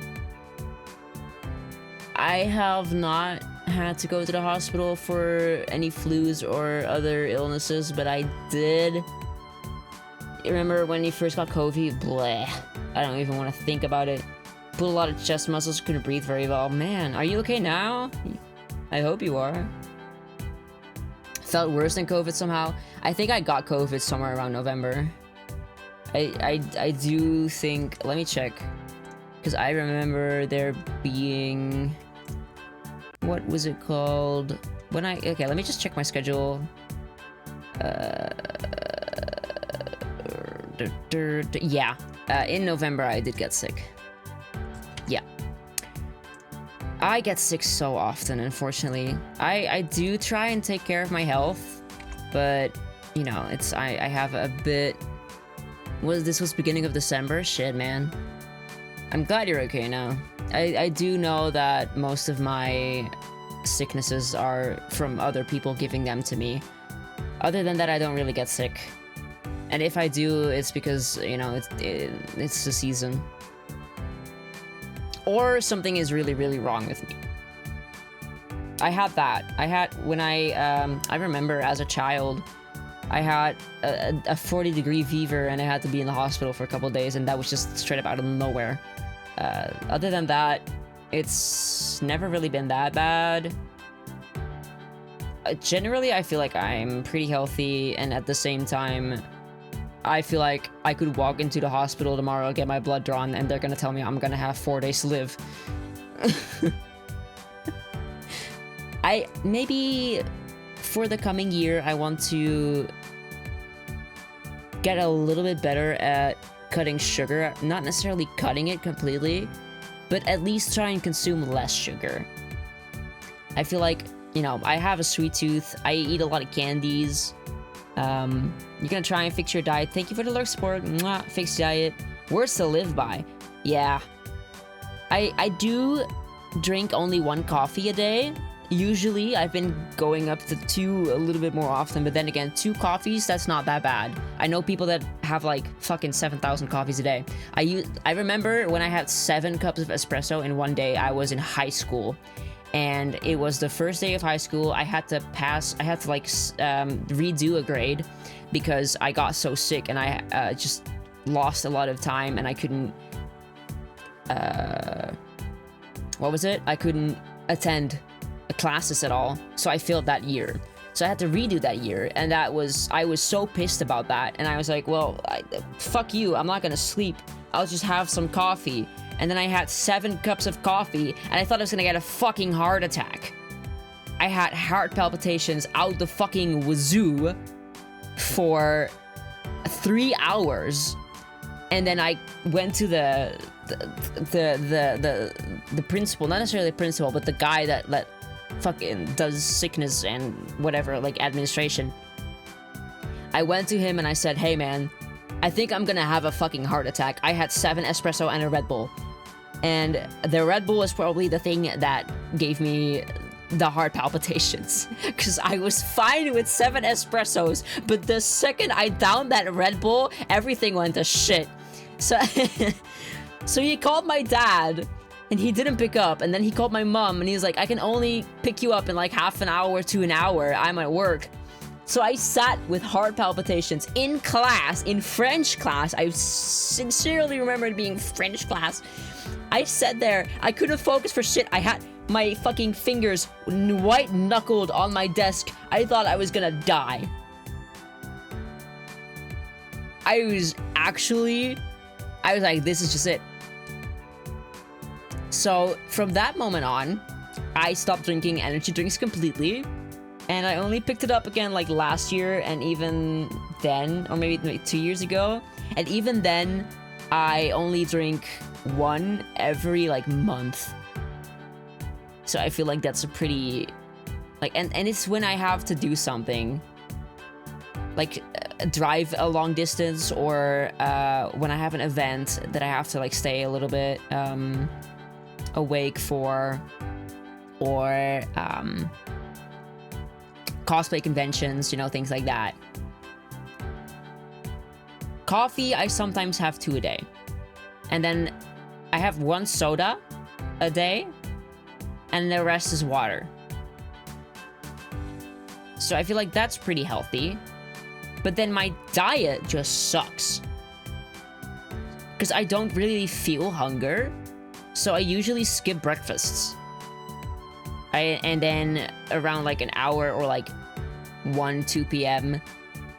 I have not had to go to the hospital for any flus or other illnesses, but I did. Remember when you first got COVID? Bleh. I don't even want to think about it. Put a lot of chest muscles, couldn't breathe very well. Man, are you okay now? I hope you are. Felt worse than COVID somehow. I think I got COVID somewhere around November. I do think, let me check. Because I remember there being, what was it called? Okay, let me just check my schedule. Yeah, in November I did get sick. Yeah. I get sick so often, unfortunately. I do try and take care of my health, but, you know, I have a bit... This was beginning of December? Shit, man. I'm glad you're okay now. I do know that most of my sicknesses are from other people giving them to me. Other than that, I don't really get sick. And if I do, it's because, you know, it's the season. Or something is really, really wrong with me. I had that. When I remember as a child, I had a 40-degree fever and I had to be in the hospital for a couple of days, and that was just straight up out of nowhere. Other than that, it's never really been that bad. Generally, I feel like I'm pretty healthy, and at the same time, I feel like I could walk into the hospital tomorrow, get my blood drawn, and they're gonna tell me I'm gonna have 4 days to live. Maybe for the coming year, I want to get a little bit better at cutting sugar. Not necessarily cutting it completely, but at least try and consume less sugar. I feel like, you know, I have a sweet tooth. I eat a lot of candies. You're gonna try and fix your diet. Thank you for the lurk support. Mwah, fixed diet. Words to live by. Yeah. I do drink only 1 coffee a day. Usually, I've been going up to 2 a little bit more often, but then again, 2 coffees, that's not that bad. I know people that have like fucking 7,000 coffees a day. I remember when I had 7 cups of espresso in one day, I was in high school. And it was the first day of high school. I had to like redo a grade because I got so sick and I just lost a lot of time and I couldn't, what was it? I couldn't attend classes at all. So I failed that year. So I had to redo that year, and I was so pissed about that. And I was like, well, fuck you, I'm not gonna sleep. I'll just have some coffee. And then I had 7 cups of coffee, and I thought I was gonna get a fucking heart attack. I had heart palpitations out the fucking wazoo for 3 hours, and then I went to the principal, not necessarily the principal, but the guy that fucking does sickness and whatever, like administration. I went to him and I said, hey man, I think I'm gonna have a fucking heart attack. I had 7 espresso and a Red Bull. And the Red Bull was probably the thing that gave me the heart palpitations. Because I was fine with 7 espressos, but the second I downed that Red Bull, everything went to shit. So, so he called my dad, and he didn't pick up. And then he called my mom, and he was like, I can only pick you up in like half an hour to an hour. I'm at work. So I sat with heart palpitations in class, in French class. I sincerely remember it being French class. I sat there, I couldn't focus for shit. I had my fucking fingers white knuckled on my desk. I thought I was gonna die. I was like, this is just it. So from that moment on, I stopped drinking energy drinks completely. And I only picked it up again like last year, and even then, or maybe 2 years ago. And even then, I only drink one every like month. So I feel like that's a pretty, like, and it's when I have to do something, like drive a long distance, or when I have an event that I have to like stay a little bit awake for, or cosplay conventions, you know, things like that. Coffee, I sometimes have 2 a day. And then I have 1 soda a day, and the rest is water. So I feel like that's pretty healthy. But then my diet just sucks. Because I don't really feel hunger, so I usually skip breakfasts. And then around like an hour or like 1, 2 p.m.,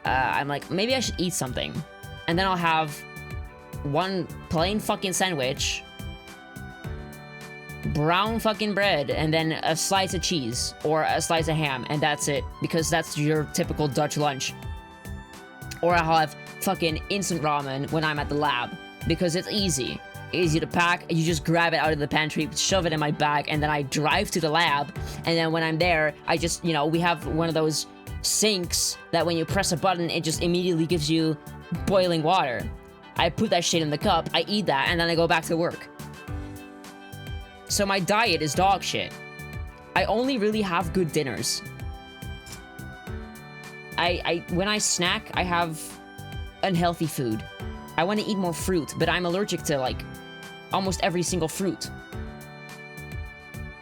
I'm like, maybe I should eat something. And then I'll have 1 plain fucking sandwich, brown fucking bread, and then a slice of cheese or a slice of ham, and that's it, because that's your typical Dutch lunch. Or I'll have fucking instant ramen when I'm at the lab, because it's easy to pack. You just grab it out of the pantry, shove it in my bag, and then I drive to the lab. And then when I'm there, I just, you know, we have one of those sinks that when you press a button, it just immediately gives you boiling water. I put that shit in the cup, I eat that, and then I go back to work. So my diet is dog shit. I only really have good dinners. When I snack, I have unhealthy food. I want to eat more fruit, but I'm allergic to like almost every single fruit.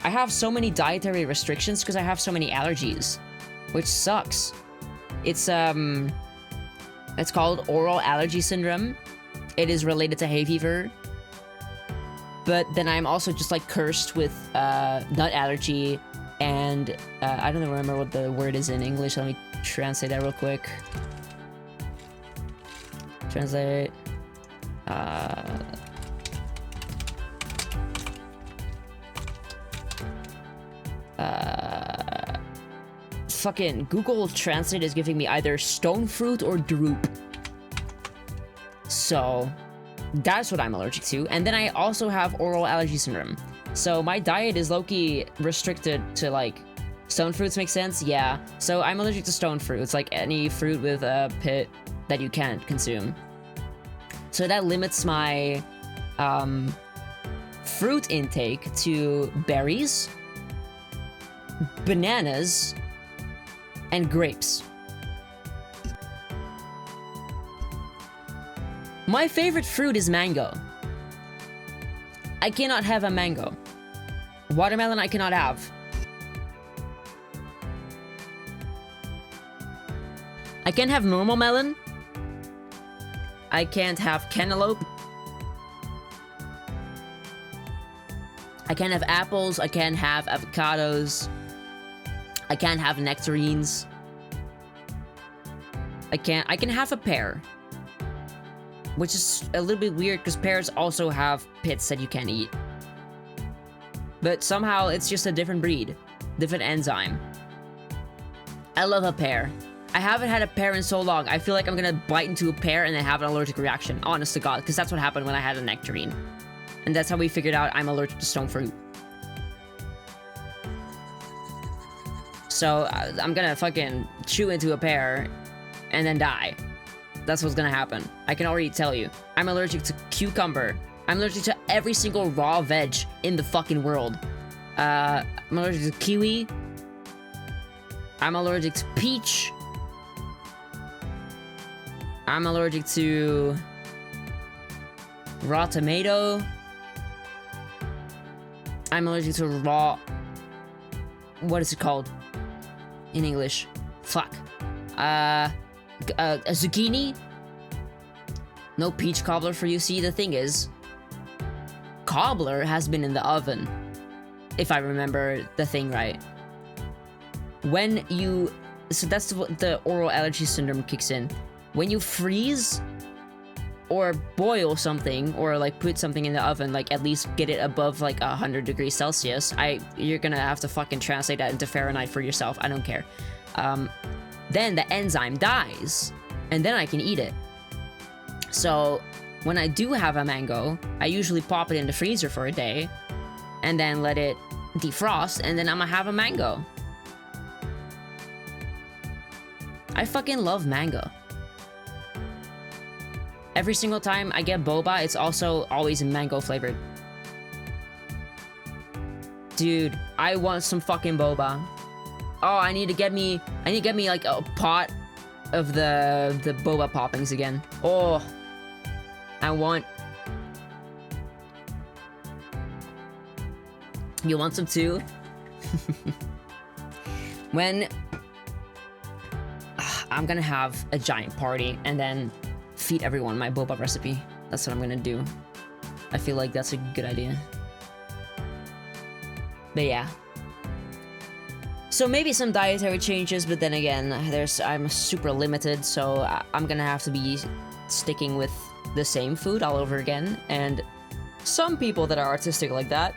I have so many dietary restrictions because I have so many allergies, which sucks. It's called oral allergy syndrome. It is related to hay fever. But then I'm also just like cursed with nut allergy, and I don't remember what the word is in English. Let me translate that real quick. Translate. Fucking Google Translate is giving me either stone fruit or droop. So that's what I'm allergic to. And then I also have oral allergy syndrome. So my diet is low-key restricted to like stone fruits. Make sense? Yeah. So I'm allergic to stone fruits, like any fruit with a pit that you can't consume. So that limits my fruit intake to berries, bananas, and grapes. My favorite fruit is mango. I cannot have a mango. Watermelon I cannot have. I can't have normal melon. I can't have cantaloupe. I can't have apples. I can't have avocados. I can't have nectarines. I can have a pear, which is a little bit weird because pears also have pits that you can't eat. But somehow it's just a different breed, different enzyme. I love a pear. I haven't had a pear in so long. I feel like I'm gonna bite into a pear and then have an allergic reaction, honest to God, because that's what happened when I had a nectarine. And that's how we figured out I'm allergic to stone fruit. So I'm gonna fucking chew into a pear and then die. That's what's gonna happen. I can already tell you. I'm allergic to cucumber. I'm allergic to every single raw veg in the fucking world. I'm allergic to kiwi. I'm allergic to peach. I'm allergic to raw tomato. I'm allergic to raw... What is it called? In English? Fuck. A zucchini? No peach cobbler for you. See, the thing is... Cobbler has been in the oven. If I remember the thing right. When you... So that's what the oral allergy syndrome kicks in. When you freeze... or boil something, or like put something in the oven, like at least get it above like 100 degrees Celsius. You're gonna have to fucking translate that into Fahrenheit for yourself. I don't care. Then the enzyme dies, and then I can eat it. So when I do have a mango, I usually pop it in the freezer for a day, and then let it defrost, and then I'm gonna have a mango. I fucking love mango. Every single time I get boba, it's also always mango flavored. Dude, I want some fucking boba. Oh, I need to get me like a pot of the boba poppings again. Oh, I want. You want some too? When I'm gonna have a giant party and then feed everyone my boba recipe. That's what I'm gonna do. I feel like that's a good idea. But yeah. So maybe some dietary changes, but then again, I'm super limited, so I'm gonna have to be sticking with the same food all over again. And some people that are artistic like that,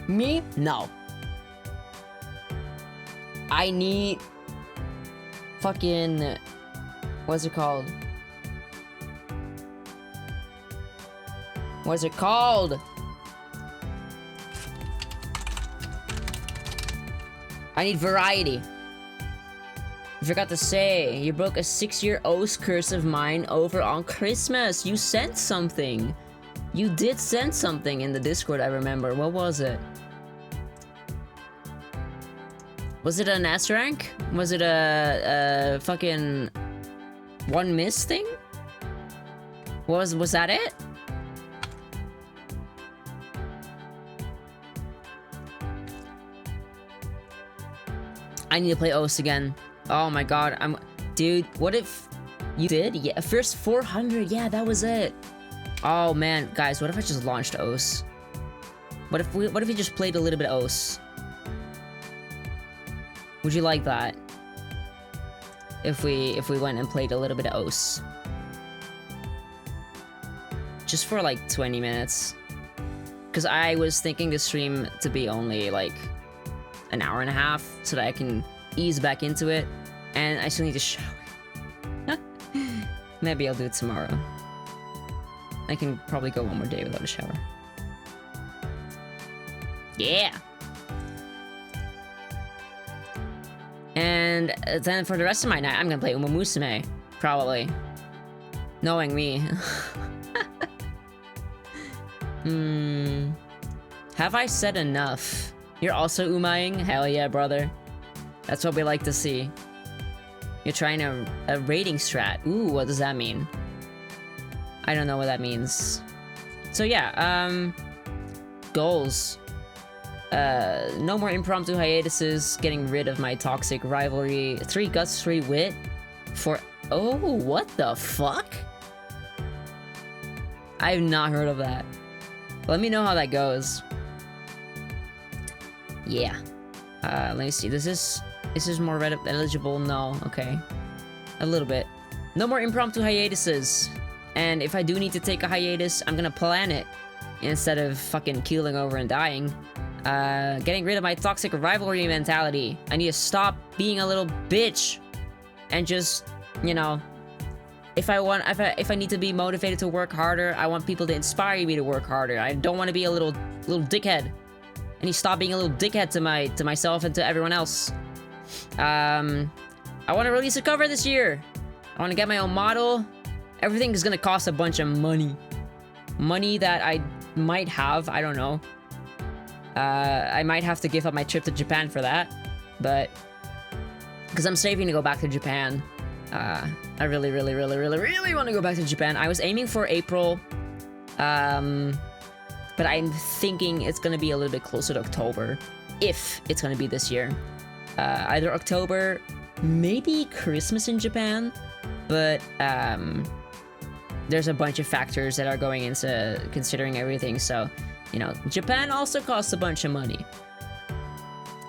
me, no. I need fucking, what's it called? What's it called? I need variety. I forgot to say, you broke a 6-year OS curse of mine over on Christmas. You sent something. You did send something in the Discord, I remember. What was it? Was it an S rank? Was it a fucking 1 miss thing? Was that it? I need to play OS again. Oh my god, dude, what if you did? Yeah, first 400, yeah, that was it. Oh man, guys, what if I just launched OS? What if we just played a little bit of OS? Would you like that? If we went and played a little bit of OS? Just for like 20 minutes. Because I was thinking the stream to be only like an hour and a half so that I can ease back into it, and I still need to shower. Maybe I'll do it tomorrow. I can probably go one more day without a shower. Yeah! And then for the rest of my night, I'm gonna play Uma Musume. Probably. Knowing me. Have I said enough? You're also umaing? Hell yeah, brother. That's what we like to see. You're trying a rating strat. Ooh, what does that mean? I don't know what that means. So yeah, goals. No more impromptu hiatuses, getting rid of my toxic rivalry. 3 guts, 3 wit. Oh, what the fuck? I've not heard of that. Let me know how that goes. Yeah. Let me see. Is this more Reddit eligible? No. Okay. A little bit. No more impromptu hiatuses. And if I do need to take a hiatus, I'm gonna plan it instead of fucking keeling over and dying. Getting rid of my toxic rivalry mentality. I need to stop being a little bitch and just, you know, if I need to be motivated to work harder, I want people to inspire me to work harder. I don't want to be a little dickhead. I need to stop being a little dickhead to myself and to everyone else. I want to release a cover this year. I want to get my own model. Everything is gonna cost a bunch of money. Money that I might have, I don't know. I might have to give up my trip to Japan for that, but because I'm saving to go back to Japan. I really want to go back to Japan. I was aiming for April, but I'm thinking it's gonna be a little bit closer to October, if it's gonna be this year. Either October, maybe Christmas in Japan, but there's a bunch of factors that are going into considering everything, so, you know, Japan also costs a bunch of money.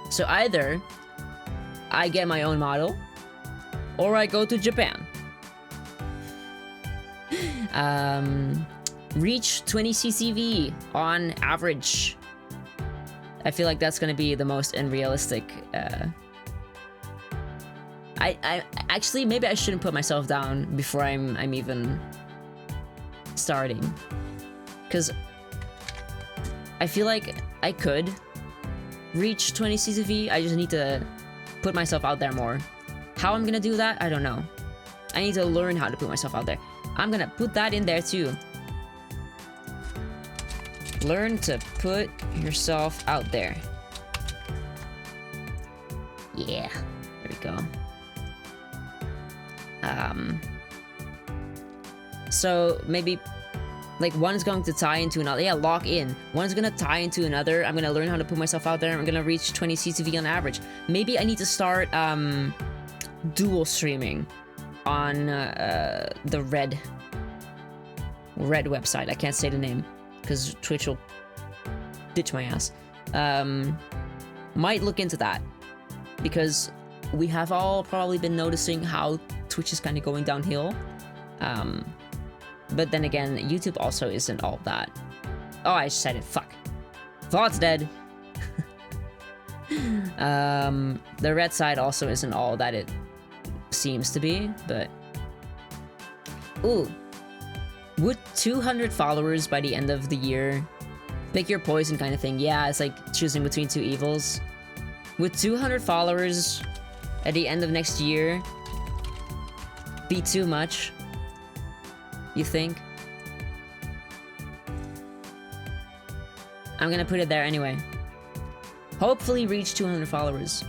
So either I get my own model, or I go to Japan. Reach 20 CCV on average. I feel like that's gonna be the most unrealistic. I actually, maybe I shouldn't put myself down before I'm even starting, because I feel like I could reach 20 CCV. I just need to put myself out there more. How I'm gonna do that, I don't know. I need to learn how to put myself out there. I'm gonna put that in there too. Learn to put yourself out there. Yeah, there we go. So maybe like one's going to tie into another. Yeah, lock in. One's gonna tie into another. I'm gonna learn how to put myself out there. I'm gonna reach 20 CCV on average. Maybe I need to start dual streaming on the Red website. I can't say the name because Twitch will ditch my ass. Might look into that, because we have all probably been noticing how Twitch is kind of going downhill. But then again, YouTube also isn't all that. Oh, I said it. Fuck. Thought's dead. The red side also isn't all that it seems to be, but... Ooh. Would 200 followers by the end of the year pick your poison kind of thing? Yeah, it's like choosing between two evils. Would 200 followers at the end of next year be too much? You think? I'm gonna put it there anyway. Hopefully reach 200 followers.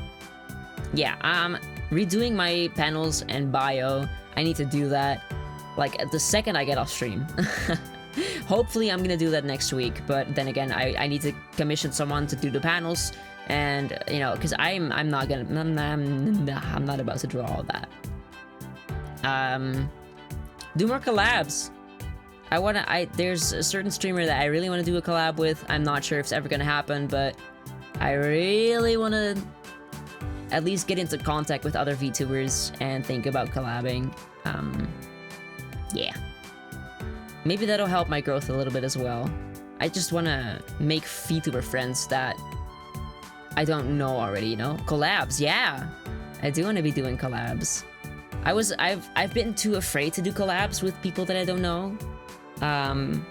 Yeah, I'm redoing my panels and bio. I need to do that like the second I get off stream. Hopefully I'm gonna do that next week, but then again, I need to commission someone to do the panels, and you know, because I'm not about to draw all that. Do more collabs. There's a certain streamer that I really want to do a collab with. I'm not sure if it's ever gonna happen, but I really want to at least get into contact with other VTubers and think about collabing. Yeah. Maybe that'll help my growth a little bit as well. I just want to make VTuber friends that I don't know already, you know? Collabs, yeah! I do want to be doing collabs. I've been too afraid to do collabs with people that I don't know.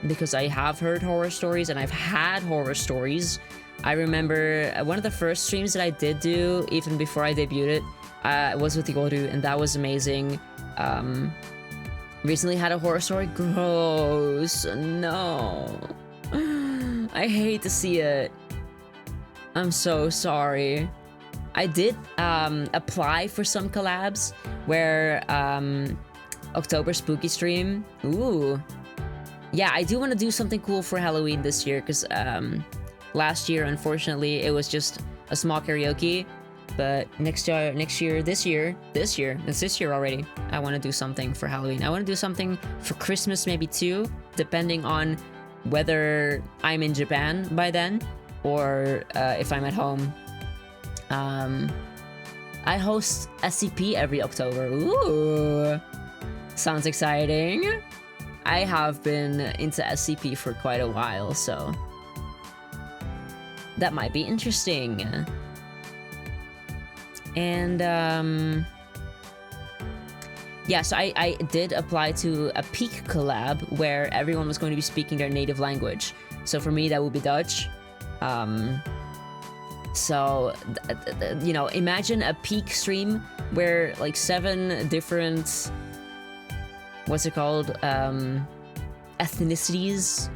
Because I have heard horror stories and I've had horror stories. I remember one of the first streams that I did do, even before I debuted it, was with Yoru, and that was amazing. Recently had a horror story. Gross. No. I hate to see it. I'm so sorry. I did apply for some collabs where October spooky stream. Ooh. Yeah, I do want to do something cool for Halloween this year, because last year, unfortunately, it was just a small karaoke. But this year already, I want to do something for Halloween. I want to do something for Christmas maybe too, depending on whether I'm in Japan by then or if I'm at home. I host SCP every October. Ooh, sounds exciting. I have been into SCP for quite a while, so that might be interesting. And yeah, so I did apply to a Peak collab where everyone was going to be speaking their native language. So for me, that would be Dutch. So, you know, imagine a Peak stream where like 7 different what's it called? Ethnicities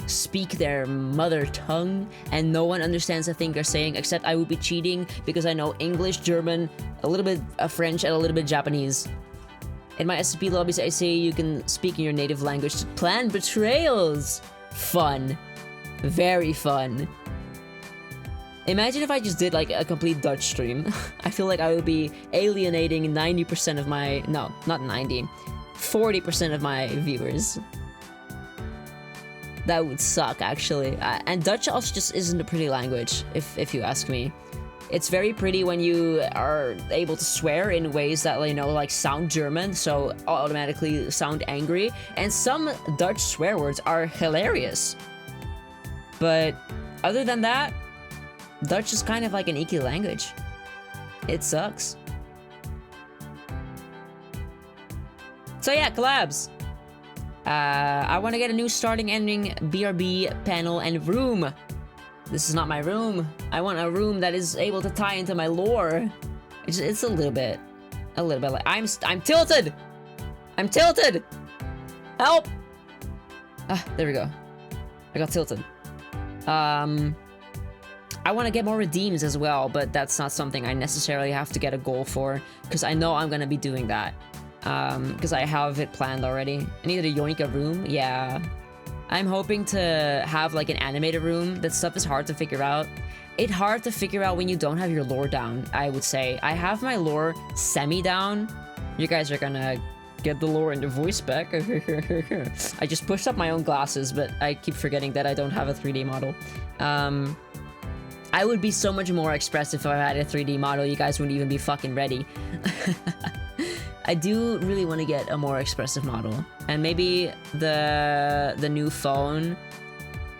speak their mother tongue and no one understands a thing they're saying, except I would be cheating because I know English, German, a little bit of French, and a little bit Japanese. In my SCP lobbies, I say you can speak in your native language to plan betrayals. Fun. Very fun. Imagine if I just did like a complete Dutch stream. I feel like I would be alienating 90% of my... No, not 90. 40% of my viewers. That would suck, actually. And Dutch also just isn't a pretty language, if you ask me. It's very pretty when you are able to swear in ways that, you know, like sound German, so automatically sound angry. And some Dutch swear words are hilarious. But other than that, Dutch is kind of like an icky language. It sucks. So yeah, collabs. I want to get a new starting ending BRB panel and room. This is not my room. I want a room that is able to tie into my lore. It's a little bit like I'm tilted. I'm tilted. Help. Ah, there we go. I got tilted. I want to get more redeems as well, but that's not something I necessarily have to get a goal for, because I know I'm gonna be doing that. Because I have it planned already. I needed a Yoinka room. Yeah. I'm hoping to have like an animated room. That stuff is hard to figure out. It's hard to figure out when you don't have your lore down, I would say. I have my lore semi-down. You guys are gonna get the lore and the voice back. I just pushed up my own glasses, but I keep forgetting that I don't have a 3D model. I would be so much more expressive if I had a 3D model. You guys wouldn't even be fucking ready. I do really want to get a more expressive model, and maybe the new phone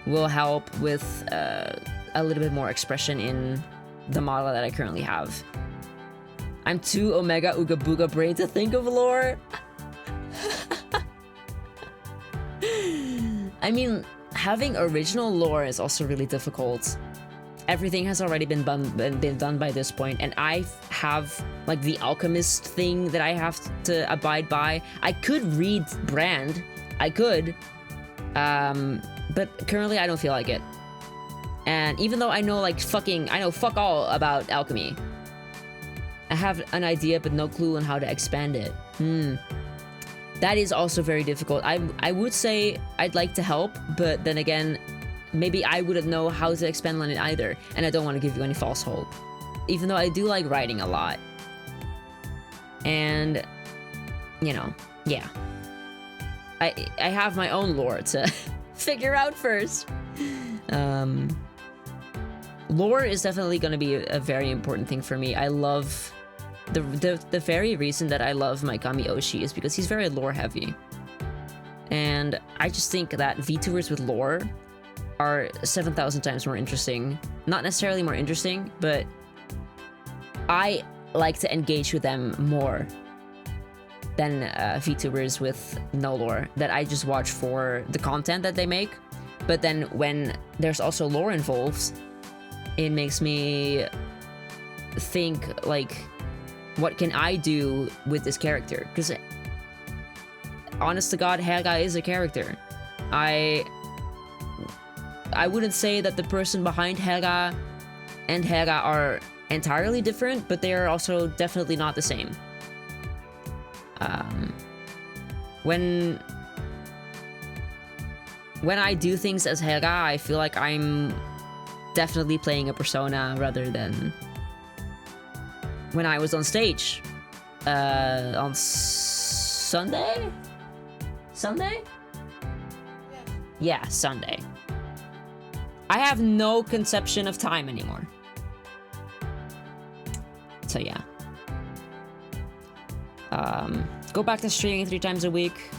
will help with a little bit more expression in the model that I currently have. I'm too Omega Ooga Booga brain to think of lore. I mean, having original lore is also really difficult. Everything has already been done by this point, and I have like the alchemist thing that I have to abide by. I could read Brand, I could, but currently I don't feel like it. And even though I know I know fuck all about alchemy, I have an idea but no clue on how to expand it. That is also very difficult. I would say I'd like to help, but then again, maybe I wouldn't know how to expand on it either, and I don't want to give you any false hope. Even though I do like writing a lot. And, you know, yeah. I have my own lore to figure out first. Lore is definitely going to be a very important thing for me. I love... The very reason that I love my Kami Oshi is because he's very lore heavy. And I just think that VTubers with lore are 7,000 times more interesting. Not necessarily more interesting, but I like to engage with them more than VTubers with no lore that I just watch for the content that they make. But then when there's also lore involved, it makes me think like, what can I do with this character? Because honest to God, Haga is a character. I wouldn't say that the person behind Haga and Haga are entirely different, but they are also definitely not the same. When I do things as Haga, I feel like I'm definitely playing a persona rather than when I was on stage on Sunday? Sunday? Yeah, Sunday. I have no conception of time anymore. So yeah. Go back to streaming 3 times a week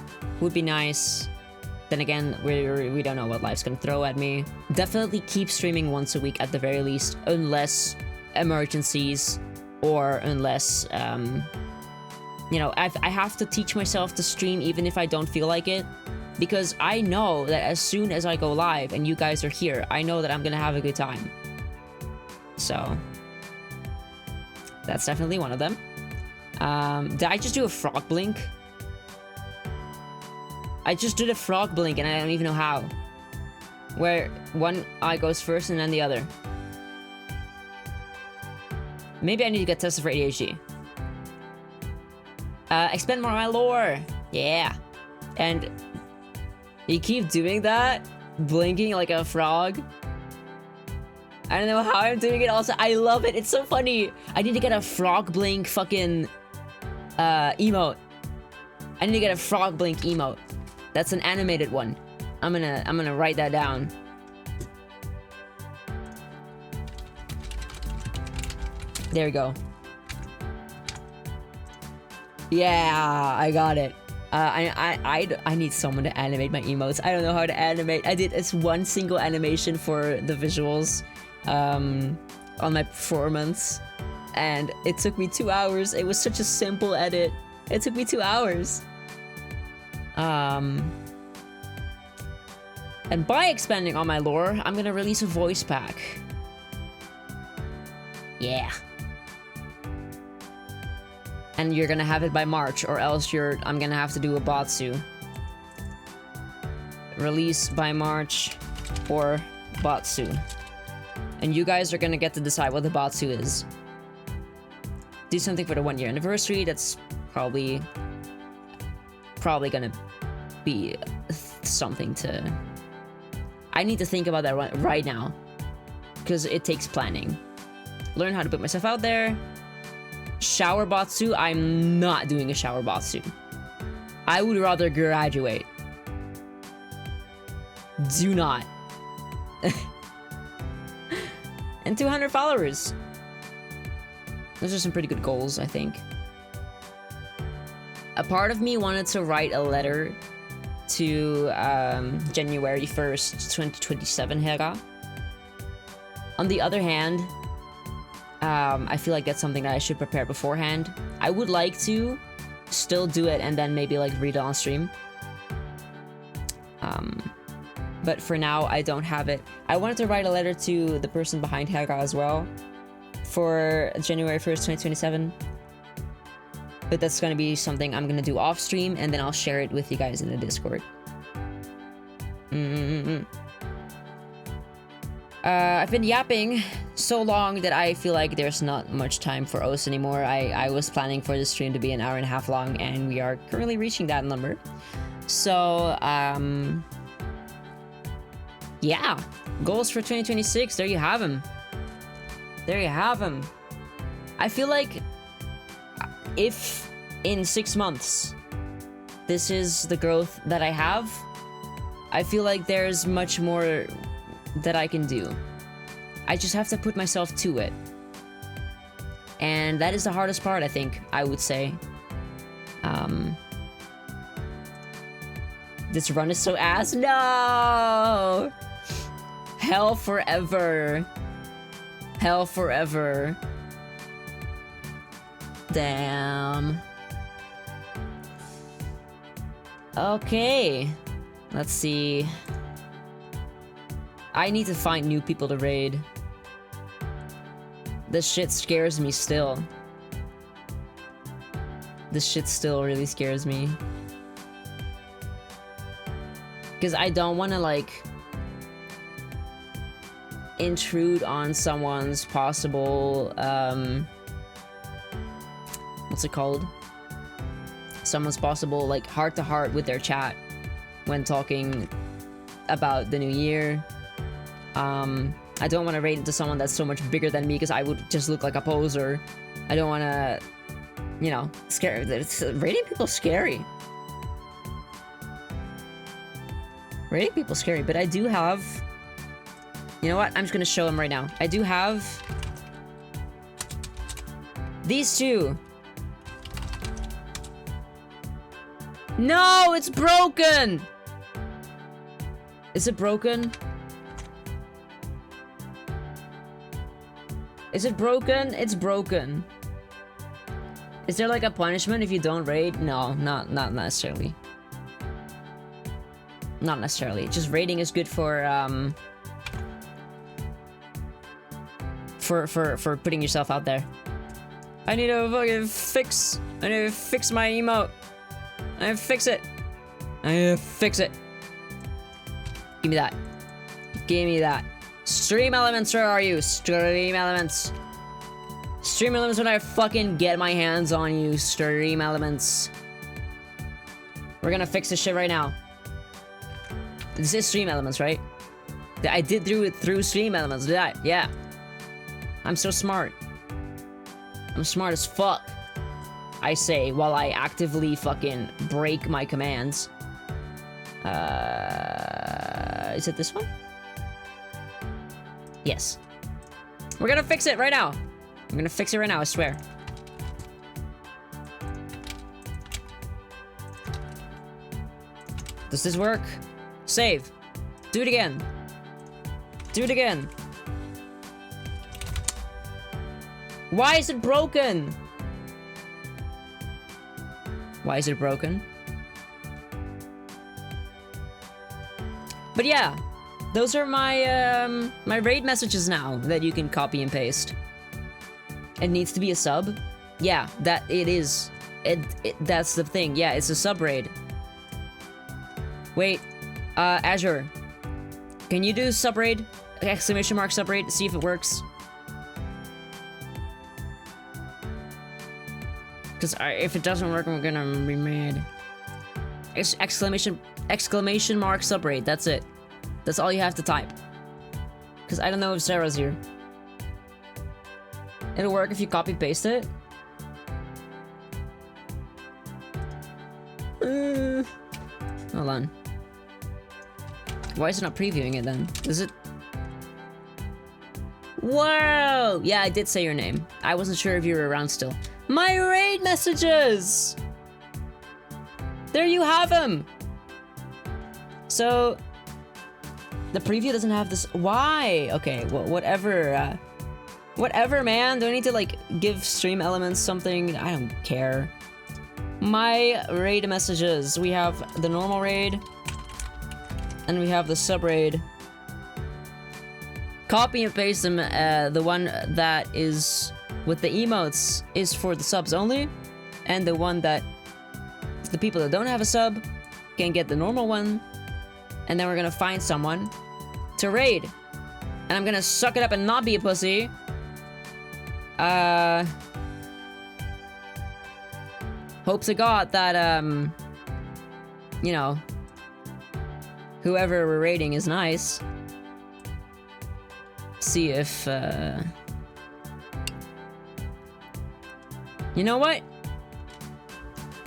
would be nice. Then again, we don't know what life's gonna throw at me. Definitely keep streaming once a week at the very least, unless emergencies or unless, you know, I have to teach myself to stream even if I don't feel like it. Because I know that as soon as I go live and you guys are here, I know that I'm gonna have a good time. So, that's definitely one of them. Did I just do a frog blink? I just did a frog blink and I don't even know how. Where one eye goes first and then the other. Maybe I need to get tested for ADHD. Expand more of my lore. Yeah. And you keep doing that, blinking like a frog. I don't know how I'm doing it. Also, I love it. It's so funny. I need to get a frog blink fucking emote. I need to get a frog blink emote. That's an animated one. I'm gonna write that down. There we go. Yeah, I got it. I need someone to animate my emotes. I don't know how to animate. I did this one single animation for the visuals on my performance, and it took me 2 hours. It was such a simple edit. It took me 2 hours. And by expanding on my lore, I'm gonna release a voice pack. Yeah. And you're gonna have it by March, or else I'm gonna have to do a Batsu. Release by March, or Batsu. And you guys are gonna get to decide what the Batsu is. Do something for the 1 year anniversary. That's probably gonna be something to... I need to think about that right now, because it takes planning. Learn how to put myself out there. Shower Batsu, I'm not doing a shower Batsu. I would rather graduate. Do not. And 200 followers. Those are some pretty good goals, I think. A part of me wanted to write a letter to January 1st, 2027 Hera. On the other hand, I feel like that's something that I should prepare beforehand. I would like to still do it and then maybe like read it on stream. But for now, I don't have it. I wanted to write a letter to the person behind Hera as well for January 1st, 2027. But that's gonna be something I'm gonna do off stream, and then I'll share it with you guys in the Discord. I've been yapping so long that I feel like there's not much time for O's anymore. I was planning for the stream to be an hour and a half long, and we are currently reaching that number. So, yeah. Goals for 2026, there you have them. There you have them. I feel like if in 6 months this is the growth that I have, I feel like there's much more that I can do. I just have to put myself to it. And that is the hardest part, I think, I would say. This run is so ass. No! Hell forever. Hell forever. Damn. Okay. Let's see. I need to find new people to raid. This shit scares me still. This shit still really scares me. Because I don't want to, like, intrude on someone's possible, what's it called? Someone's possible, like, heart-to-heart with their chat when talking about the new year. I don't want to raid into someone that's so much bigger than me, because I would just look like a poser. I don't want to, you know, scare. Raiding people's scary. Raiding people's scary, but I do have... You know what? I'm just gonna show them right now. I do have... these two. No, it's broken! Is it broken? Is it broken? It's broken. Is there like a punishment if you don't raid? No, not necessarily. Not necessarily. Just raiding is good for putting yourself out there. I need to fucking fix. I need to fix my emote. I need to fix it. Fix it. Give me that. Give me that. Stream elements, where are you? Stream elements. Stream elements when I fucking get my hands on you. Stream elements. We're gonna fix this shit right now. This is stream elements, right? I did do it through stream elements, did I? Yeah. I'm so smart. I'm smart as fuck. I say while I actively fucking break my commands. Is it this one? Yes. We're gonna fix it right now. I'm gonna fix it right now, I swear. Does this work? Save. Do it again. Do it again. Why is it broken? Why is it broken? But yeah, those are my my raid messages now that you can copy and paste. It needs to be a sub. Yeah, that it is. That's the thing. Yeah, it's a sub raid. Wait, Azure, can you do sub raid? Exclamation mark sub raid. See if it works. Because if it doesn't work, I'm gonna be mad. Exclamation mark sub raid. That's it. That's all you have to type. Because I don't know if Sarah's here. It'll work if you copy paste it. Hold on. Why is it not previewing it then? Is it? Whoa! Yeah, I did say your name. I wasn't sure if you were around still. My raid messages! There you have them! So, the preview doesn't have this. Why? Okay, well, whatever. Whatever, man. Do I need to, like, give stream elements something? I don't care. My raid messages. We have the normal raid. And we have the sub raid. Copy and paste them. The one that is with the emotes is for the subs only. And the one that the people that don't have a sub can get the normal one. And then we're gonna find someone to raid. And I'm gonna suck it up and not be a pussy. Hope to God that, you know, whoever we're raiding is nice. See if, you know what?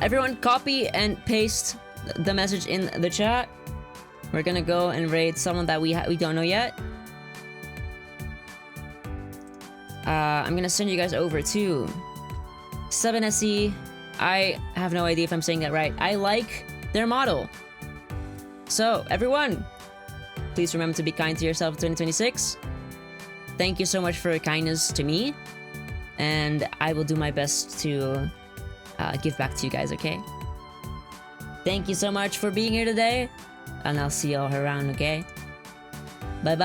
Everyone copy and paste the message in the chat. We're gonna go and raid someone that we don't know yet. I'm gonna send you guys over to 7SE. I have no idea if I'm saying that right. I like their model. So, everyone, please remember to be kind to yourself in 2026. Thank you so much for your kindness to me. And I will do my best to give back to you guys, okay? Thank you so much for being here today. And I'll see y'all around, okay? Bye-bye!